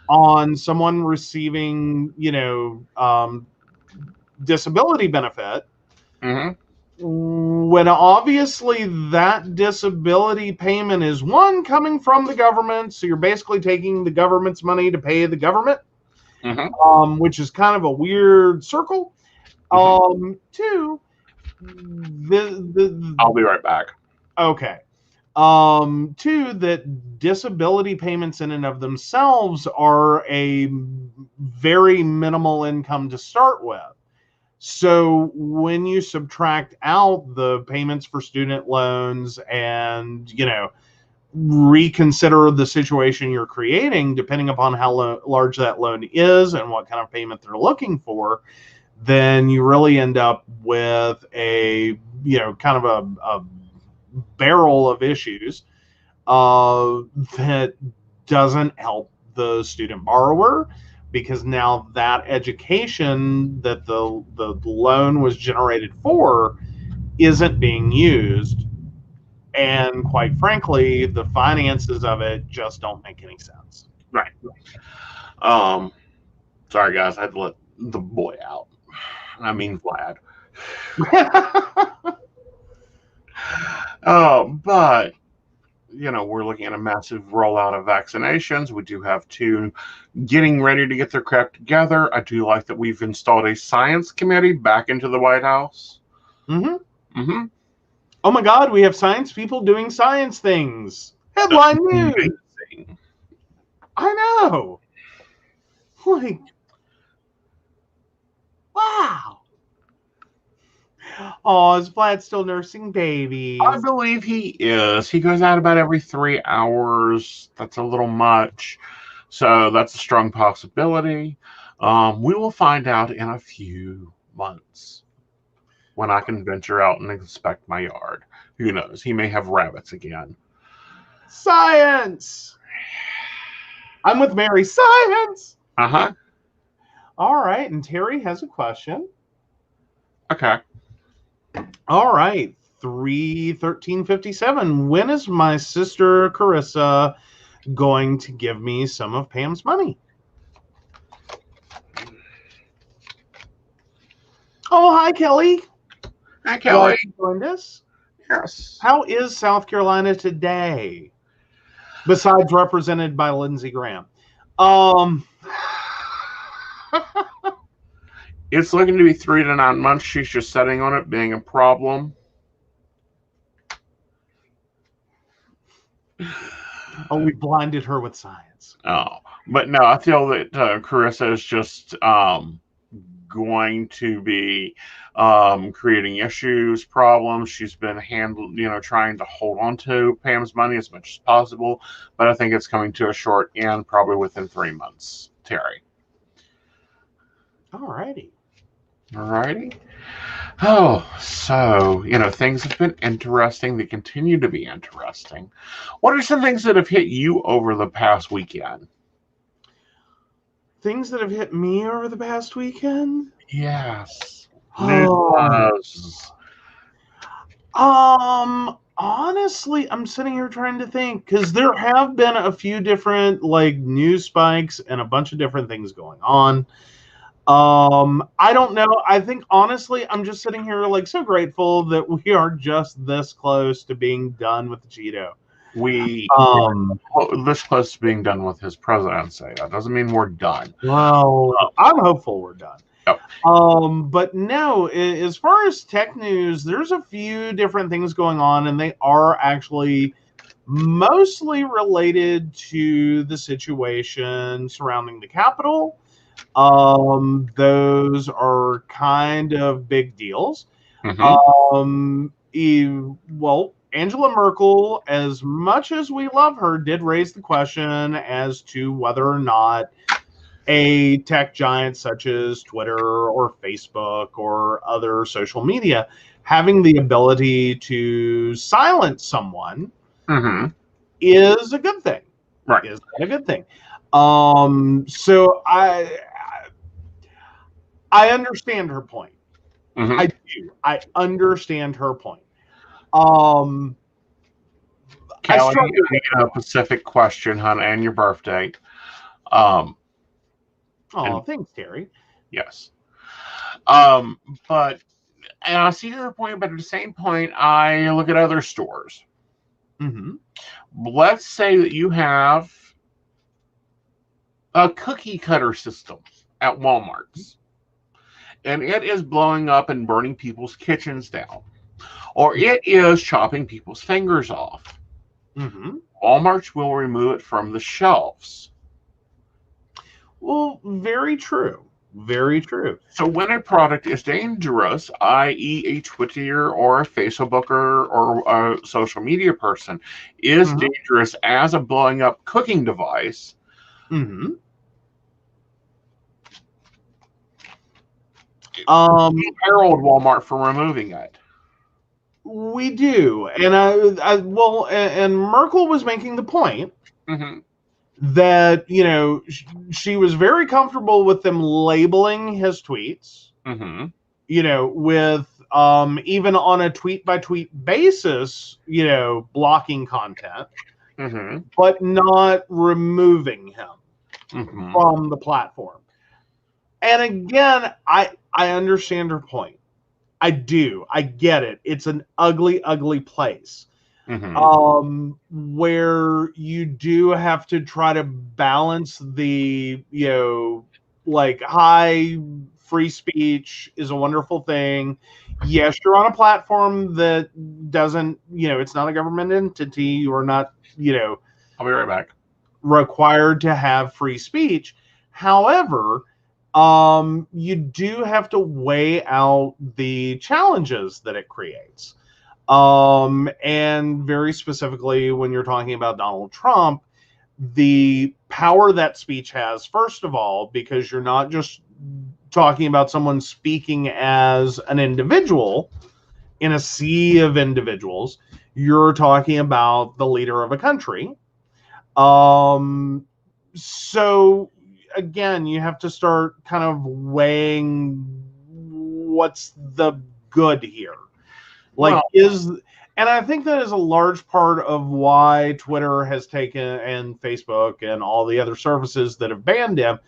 on someone receiving, disability benefit, when obviously that disability payment is coming from the government, so you're basically taking the government's money to pay the government, which is kind of a weird circle. Two, I'll be right back. Okay. Two, that disability payments in and of themselves are a very minimal income to start with. So when you subtract out the payments for student loans and, reconsider the situation you're creating, depending upon how large that loan is and what kind of payment they're looking for, then you really end up with a, kind of a barrel of issues that doesn't help the student borrower, because now that education that the loan was generated for isn't being used, and quite frankly, the finances of it just don't make any sense. Right. Sorry guys, I had to let the boy out. I mean Vlad. But we're looking at a massive rollout of vaccinations. We do have two getting ready to get their crap together. I do like that we've installed a science committee back into the White House. Oh my God, we have science people doing science things. Headline news. I know. Like, wow. Oh, is Vlad still nursing babies? I believe he is. He goes out about every 3 hours. That's a little much. So that's a strong possibility. We will find out in a few months when I can venture out and inspect my yard. Who knows? He may have rabbits again. Science! I'm with Mary. Science! Uh-huh. All right, and Terry has a question. Okay. All right. 3/13/57. When is my sister Carissa going to give me some of Pam's money? Oh, hi, Kelly. Hi, Kelly. You joined us. Yes. How is South Carolina today? Besides represented by Lindsey Graham. It's looking to be 3 to 9 months. She's just setting on it being a problem. Oh, we blinded her with science. Oh, but no, I feel that Carissa is just going to be creating issues, problems. She's been trying to hold on to Pam's money as much as possible, but I think it's coming to a short end probably within 3 months. Terry. Alrighty. Oh, so, things have been interesting. They continue to be interesting. What are some things that have hit you over the past weekend? Things that have hit me over the past weekend? Yes. Honestly, I'm sitting here trying to think because there have been a few different news spikes and a bunch of different things going on. I don't know. I think honestly, I'm just sitting here so grateful that we are just this close to being done with the Cheeto. We this close to being done with his presidency. That doesn't mean we're done. Well, I'm hopeful we're done. Yep. But no, as far as tech news, there's a few different things going on, and they are actually mostly related to the situation surrounding the Capitol. Those are kind of big deals. Mm-hmm. Angela Merkel, as much as we love her, did raise the question as to whether or not a tech giant such as Twitter or Facebook or other social media having the ability to silence someone is a good thing. Right. Is that a good thing? So I understand her point. Mm-hmm. I do. I understand her point. Kelly, I got a Pacific question, hon, and your birthday. Thanks, Terry. Yes. And I see your point, but at the same point, I look at other stores. Mm-hmm. Let's say that you have a cookie cutter system at Walmart's, and it is blowing up and burning people's kitchens down, or it is chopping people's fingers off. Mm-hmm. Walmart will remove it from the shelves. Well, very true. Very true. So when a product is dangerous, i.e. a Twitter or a Facebook or a social media person is dangerous as a blowing up cooking device, Herald Walmart for removing it. We do. And and Merkel was making the point that, she was very comfortable with them labeling his tweets, with even on a tweet by tweet basis, blocking content, but not removing him from the platform. And again, I understand her point. I do. I get it. It's an ugly, ugly place. Where you do have to try to balance the, high free speech is a wonderful thing. Yes, you're on a platform that doesn't, it's not a government entity. You are not, I'll be right back. Required to have free speech. However, you do have to weigh out the challenges that it creates. And very specifically, when you're talking about Donald Trump, the power that speech has, first of all, because you're not just talking about someone speaking as an individual in a sea of individuals, you're talking about the leader of a country. So again, you have to start kind of weighing what's the good here? Like, and I think that is a large part of why Twitter has taken, and Facebook and all the other services that have banned him,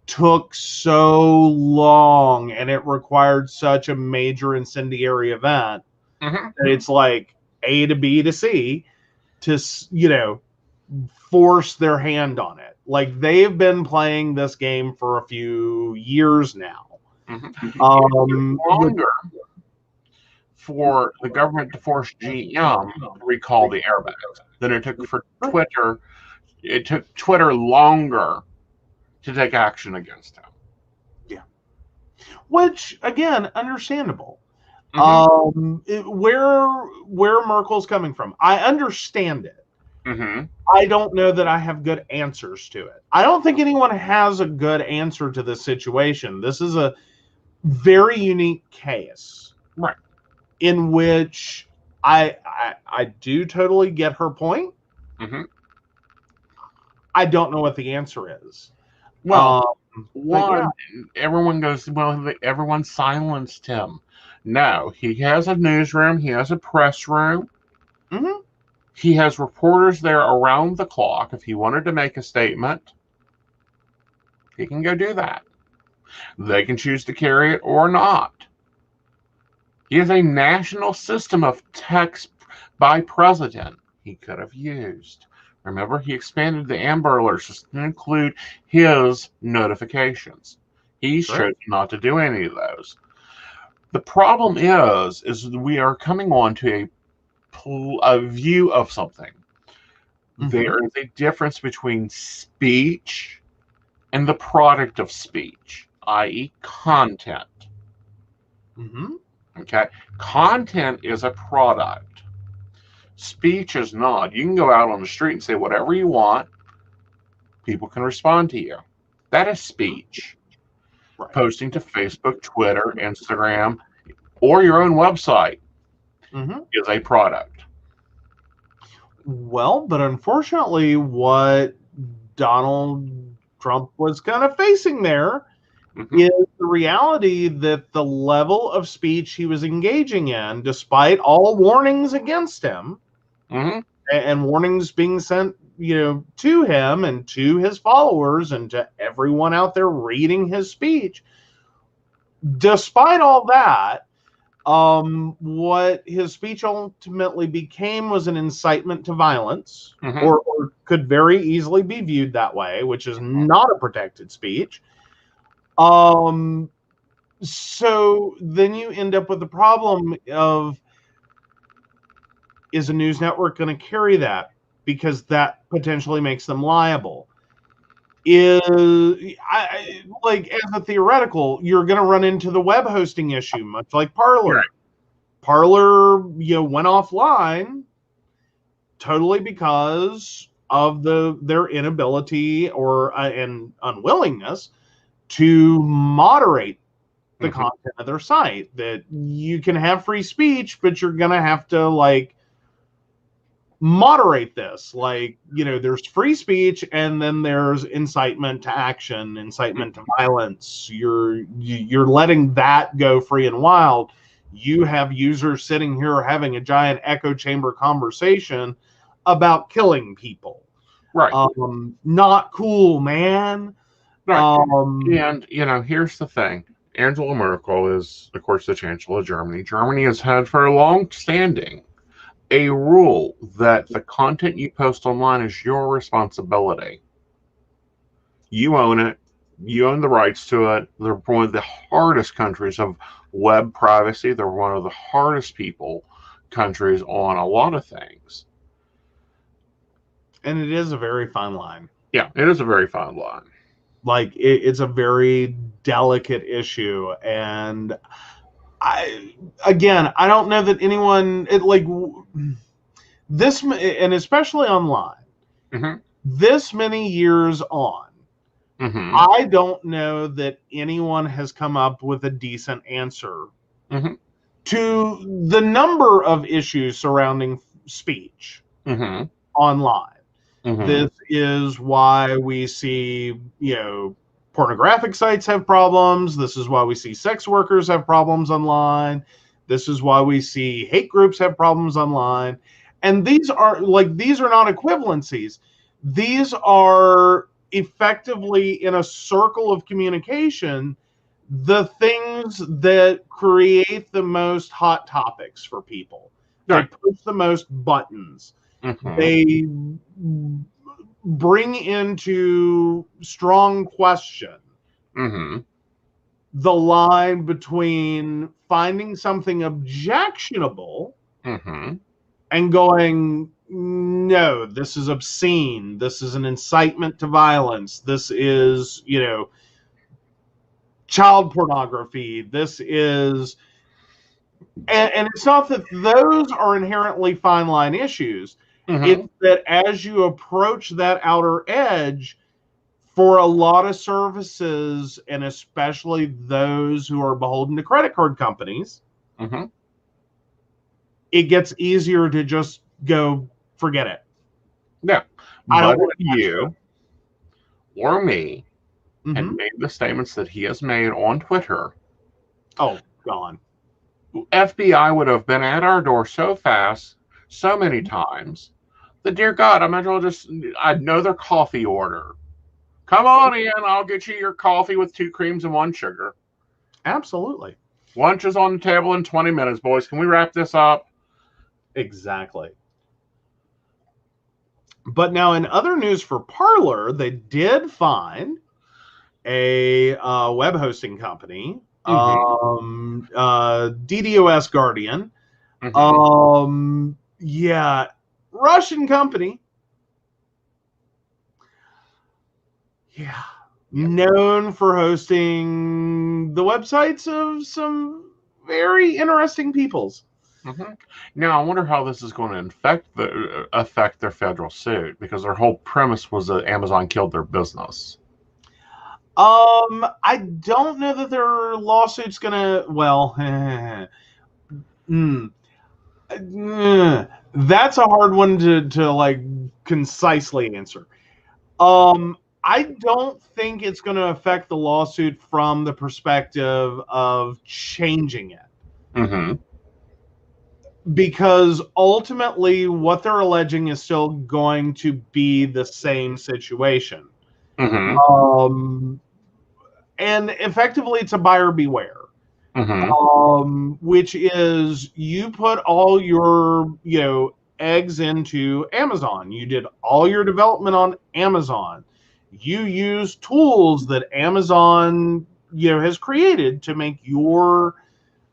took so long, and it required such a major incendiary event that it's like A to B to C to, force their hand on it. Like, they've been playing this game for a few years now. Longer for the government to force GM to recall the airbags than it took for Twitter. It took Twitter longer to take action against him. Yeah. Which, again, understandable. Where Merkel's coming from, I understand it. I don't know that I have good answers to it. I don't think anyone has a good answer to this situation. This is a very unique case. Right. In which I do totally get her point. I don't know what the answer is. Well, everyone goes, well, everyone silenced him. No, he has a newsroom. He has a press room. He has reporters there around the clock. If he wanted to make a statement, he can go do that. They can choose to carry it or not. He has a national system of text by president he could have used. Remember, he expanded the Amber Alert system to include his notifications. He's chosen not to do any of those. The problem is we are coming on to a view of something. There is a difference between speech and the product of speech, i.e. content. Okay? Content is a product. Speech is not. You can go out on the street and say whatever you want. People can respond to you. That is speech. Posting to Facebook, Twitter, Instagram, or your own website is a product. Well, but unfortunately, what Donald Trump was kind of facing there is the reality that the level of speech he was engaging in, despite all warnings against him, and warnings being sent, to him and to his followers and to everyone out there reading his speech, despite all that, what his speech ultimately became was an incitement to violence, or could very easily be viewed that way, which is not a protected speech. So then you end up with the problem of, is a news network going to carry that? Because that potentially makes them liable. Like, as a theoretical, you're going to run into the web hosting issue, much like Parler. Parler, went offline totally because of their inability and unwillingness to moderate the content of their site. That you can have free speech, but you're going to have to moderate this. There's free speech, and then there's incitement to action, incitement to violence. You're letting that go free and wild. You have users sitting here having a giant echo chamber conversation about killing people. Right. Not cool, man. Right. And, here's the thing. Angela Merkel is, of course, the Chancellor of Germany. Germany has had for a long standing a rule that the content you post online is your responsibility. You own it. You own the rights to it. They're one of the hardest countries of web privacy. They're one of the hardest countries on a lot of things. And it is a very fine line. Yeah, it is a very fine line. It's a very delicate issue. And I don't know that anyone, this, and especially online, this many years on, I don't know that anyone has come up with a decent answer to the number of issues surrounding speech online. This is why we see, pornographic sites have problems. This is why we see sex workers have problems online. This is why we see hate groups have problems online. And these are not equivalencies. These are effectively, in a circle of communication, the things that create the most hot topics for people. Right. They push the most buttons. Mm-hmm. They bring into strong question Mm-hmm. the line between finding something objectionable Mm-hmm. and going, no, this is obscene. This is an incitement to violence. This is, child pornography. This is, and it's not that those are inherently fine line issues. Mm-hmm. It's that as you approach that outer edge, for a lot of services, and especially those who are beholden to credit card companies, Mm-hmm. it gets easier to just go, forget it. Yeah. I don't But want if you or me had made the statements that he has made on Twitter, oh, gone. FBI would have been at our door so fast, so many times, that, dear God, I might as well I'd know their coffee order. Come on in, I'll get you your coffee with 2 creams and 1 sugar. Absolutely. Lunch is on the table in 20 minutes, boys. Can we wrap this up? Exactly. But now, in other news for Parler, they did find a web hosting company, DDoS Guardian. Mm-hmm. Russian company. Yeah. Known for hosting the websites of some very interesting peoples. Mm-hmm. Now, I wonder how this is going to affect their federal suit, because their whole premise was that Amazon killed their business. I don't know that their lawsuit's gonna. Well, that's a hard one to like concisely answer. I don't think it's going to affect the lawsuit from the perspective of changing it. Mm-hmm. Because ultimately what they're alleging is still going to be the same situation. Mm-hmm. And effectively it's a buyer beware. Mm-hmm. Which is, you put all your, eggs into Amazon. You did all your development on Amazon. You use tools that Amazon, has created to make your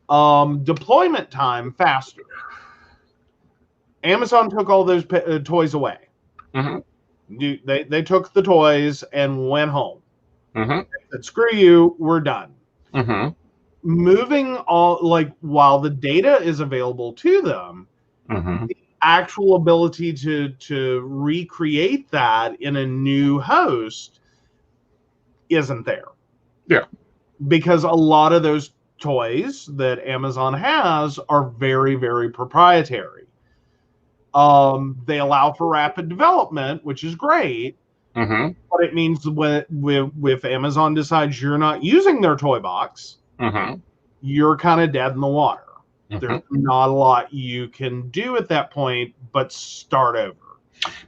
deployment time faster. Amazon took all those toys away. Mm-hmm. They took the toys and went home. Mm-hmm. They said, screw you, we're done. Mm-hmm. Moving all, while the data is available to them, mm-hmm. the actual ability to recreate that in a new host isn't there. Yeah. Because a lot of those toys that Amazon has are very, very proprietary. They allow for rapid development, which is great. Mm-hmm. But it means if Amazon decides you're not using their toy box, mm-hmm. you're kind of dead in the water. Mm-hmm. There's not a lot you can do at that point but start over.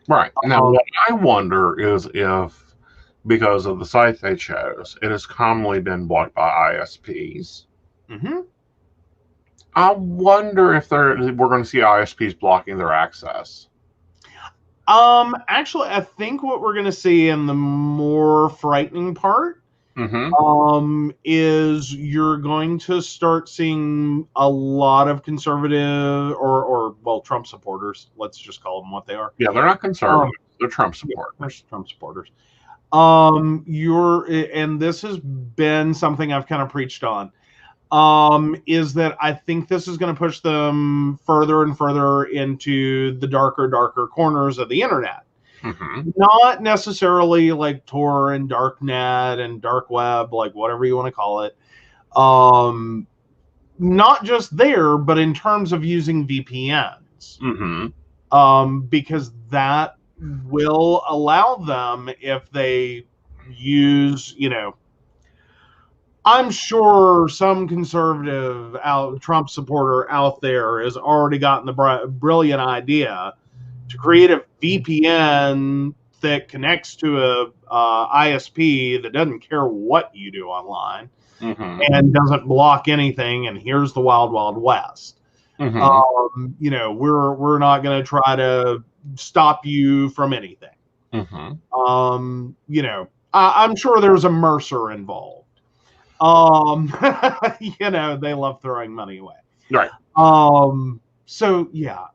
Right. Now, what I wonder is if, because of the site they chose, it has commonly been blocked by ISPs. Mm-hmm. I wonder if we're going to see ISPs blocking their access. Actually, I think what we're going to see, in the more frightening part, is you're going to start seeing a lot of conservative or Trump supporters. Let's just call them what they are. Yeah, they're not conservative. They're Trump supporters. Yeah, Trump supporters. And this has been something I've kind of preached on. Is that I think this is going to push them further and further into the darker corners of the internet. Mm-hmm. Not necessarily like Tor and Darknet and Dark Web, like whatever you want to call it. Not just there, but in terms of using VPNs. Mm-hmm. Because that will allow them, if they use, I'm sure some conservative Trump supporter out there has already gotten the brilliant idea to create a VPN that connects to a ISP that doesn't care what you do online and doesn't block anything. And here's the wild, wild west. We're not going to try to stop you from anything. I'm sure there's a Mercer involved. They love throwing money away. Right. So yeah.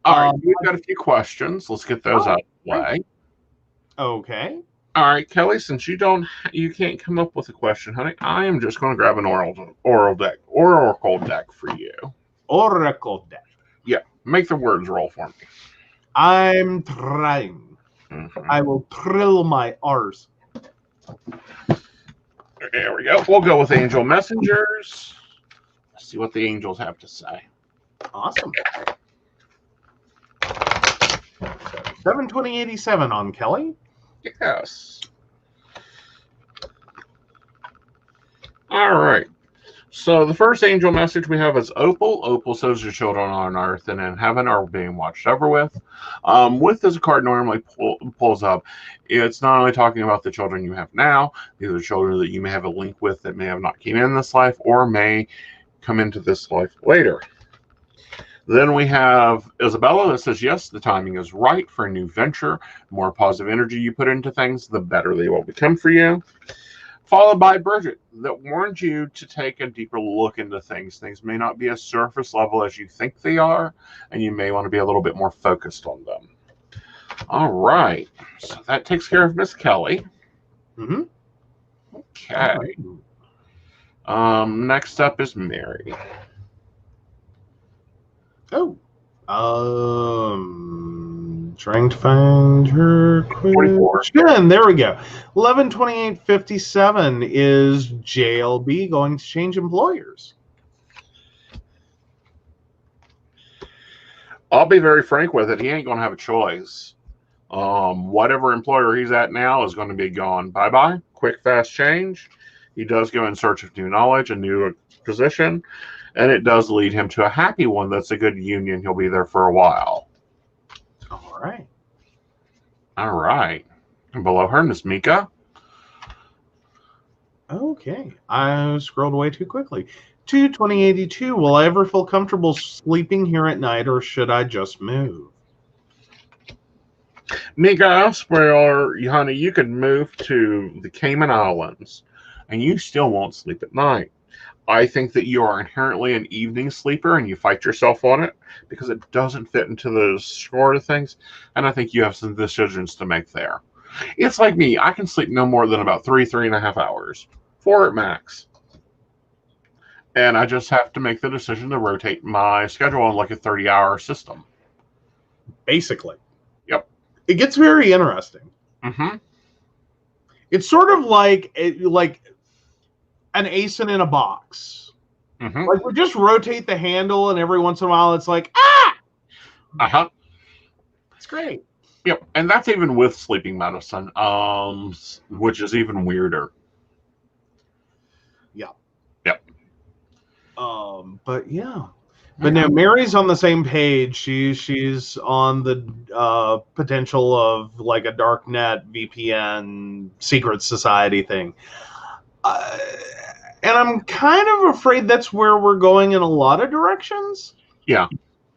All right, we've got a few questions. Let's get those out of the way. Okay. All right, Kelly, since you can't come up with a question, honey, I am just going to grab an oracle deck for you. Oracle deck. Yeah, make the words roll for me. I'm trying. I will trill my R's. There we go. We'll go with angel messengers. Let's see what the angels have to say. Awesome. 72087 on Kelly. Yes. All right. So the first angel message we have is Opal. Opal says your children on earth and in heaven are being watched over with. With as a card normally pulls up, it's not only talking about the children you have now, these are children that you may have a link with that may have not came in this life or may come into this life later. Then we have Isabella that says, yes, the timing is right for a new venture. The more positive energy you put into things, the better they will become for you. Followed by Bridget that warns you to take a deeper look into things. Things may not be as surface level as you think they are, and you may want to be a little bit more focused on them. All right. So that takes care of Miss Kelly. Okay. Next up is Mary. Trying to find her question. There we go. 112857 is JLB going to change employers? I'll be very frank with it. He ain't going to have a choice. Whatever employer he's at now is going to be gone. Bye-bye. Quick, fast change. He does go in search of new knowledge, a new position. And it does lead him to a happy one that's a good union. He'll be there for a while. All right. All right. And below her, Miss Mika. Okay. I scrolled away too quickly. 22082. Will I ever feel comfortable sleeping here at night, or should I just move? Mika, honey, you could move to the Cayman Islands, and you still won't sleep at night. I think that you are inherently an evening sleeper and you fight yourself on it because it doesn't fit into the score of things. And I think you have some decisions to make there. It's like me. I can sleep no more than about 3.5 hours. 4 at max. And I just have to make the decision to rotate my schedule on like a 30-hour system. Basically. Yep. It gets very interesting. It's sort of like an Aeson in a box. Like we just rotate the handle, and every once in a while, it's like It's great. Yep, and that's even with sleeping medicine, which is even weirder. Yep. But yeah. But now Mary's on the same page. She's on the potential of like a dark net VPN secret society thing. And I'm kind of afraid that's where we're going in a lot of directions. Yeah.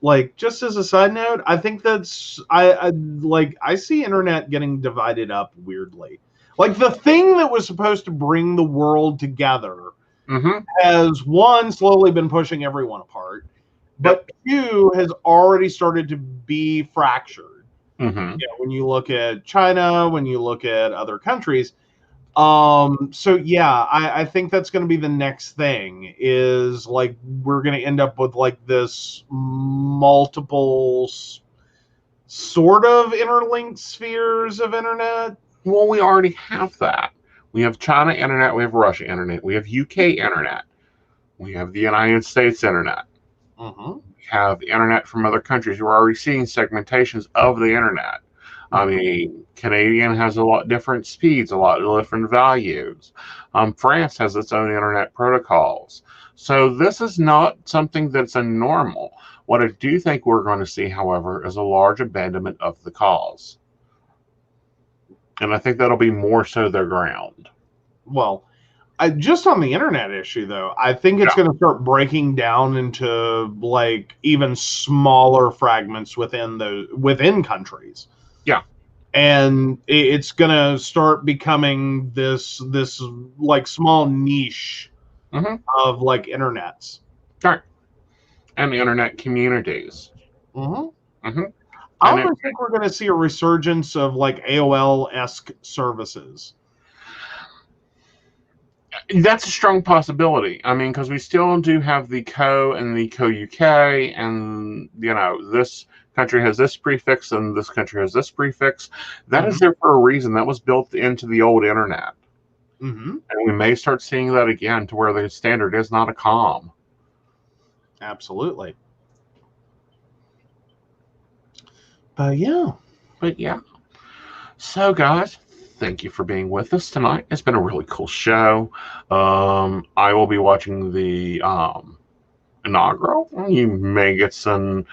Like, just as a side note, I think that's I see internet getting divided up weirdly. Like the thing that was supposed to bring the world together has one slowly been pushing everyone apart, but two has already started to be fractured. When you look at China, when you look at other countries. So yeah, I think that's going to be the next thing is like, we're going to end up with like this multiple sort of interlinked spheres of internet. Well, we already have that. We have China internet, we have Russia internet, we have UK internet, we have the United States internet. We have the internet from other countries. We're already seeing segmentations of the internet. I mean, Canadian has a lot different speeds, a lot of different values. France has its own internet protocols. So this is not something that's a normal. What I do think we're going to see, however, is a large abandonment of the cause. And I think that'll be more so their ground. Well, just on the internet issue, though, I think it's going to start breaking down into like even smaller fragments within countries. Yeah, and it's going to start becoming this like small niche of like internets. right. And the internet communities. I almost think we're going to see a resurgence of like AOL-esque services. That's a strong possibility. I mean, because we still do have the Co and the Co UK, and this country has this prefix and this country has this prefix. That is there for a reason. That was built into the old internet, and we may start seeing that again, to where the standard is not a COM. Absolutely. But yeah. So, guys, thank you for being with us tonight. It's been a really cool show. I will be watching the inaugural. You may get some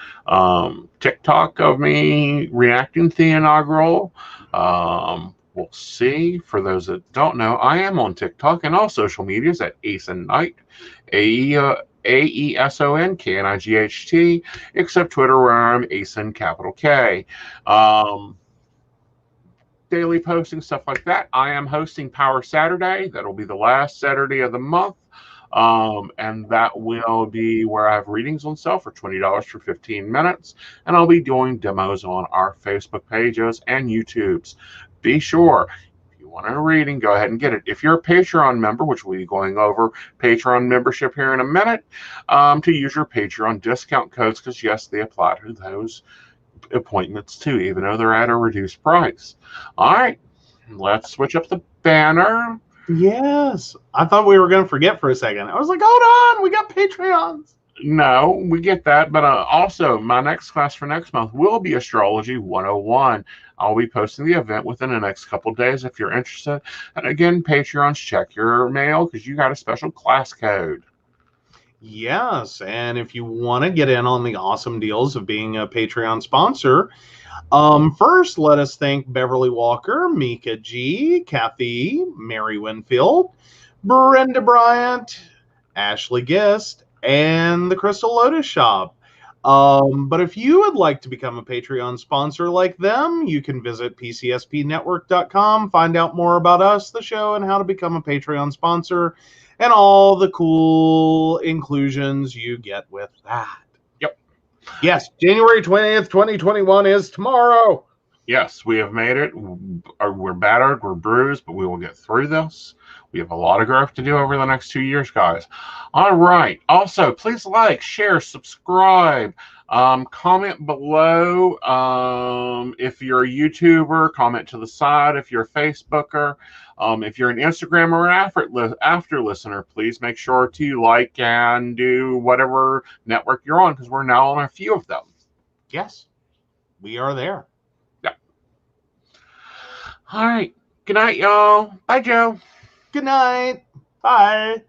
TikTok of me reacting to the inaugural. We'll see. For those that don't know, I am on TikTok and all social medias at Aeson Knight, AESON KNIGHT, except Twitter, where I'm Aeson capital K. Daily posting, stuff like that. I am hosting Power Saturday. That'll be the last Saturday of the month. And that will be where I have readings on sale for $20 for 15 minutes. And I'll be doing demos on our Facebook pages and YouTubes. Be sure, if you want a reading, go ahead and get it. If you're a Patreon member, which we'll be going over Patreon membership here in a minute, to use your Patreon discount codes, because yes, they apply to those appointments too, even though they're at a reduced price. All right, let's switch up the banner. Yes, I thought we were going to forget for a second. I was like, hold on, we got Patreons. No, we get that, but also my next class for next month will be Astrology 101. I'll be posting the event within the next couple days if you're interested. And again, Patreons, check your mail because you got a special class code. Yes, and if you want to get in on the awesome deals of being a Patreon sponsor, first let us thank Beverly Walker, Mika G, Kathy, Mary Winfield, Brenda Bryant, Ashley Gist, and the Crystal Lotus Shop. But if you would like to become a Patreon sponsor like them, you can visit PCSPnetwork.com, find out more about us, the show, and how to become a Patreon sponsor, and all the cool inclusions you get with that. Yep. Yes, January 20th, 2021 is tomorrow. Yes, we have made it. We're battered, we're bruised, but we will get through this. We have a lot of growth to do over the next 2 years, guys. All right. Also, please like, share, subscribe, comment below. If you're a YouTuber, comment to the side. If you're a Facebooker, if you're an Instagram or after listener, please make sure to like and do whatever network you're on, because we're now on a few of them. Yes, we are there. Yeah. All right. Good night, y'all. Bye, Joe. Good night. Bye.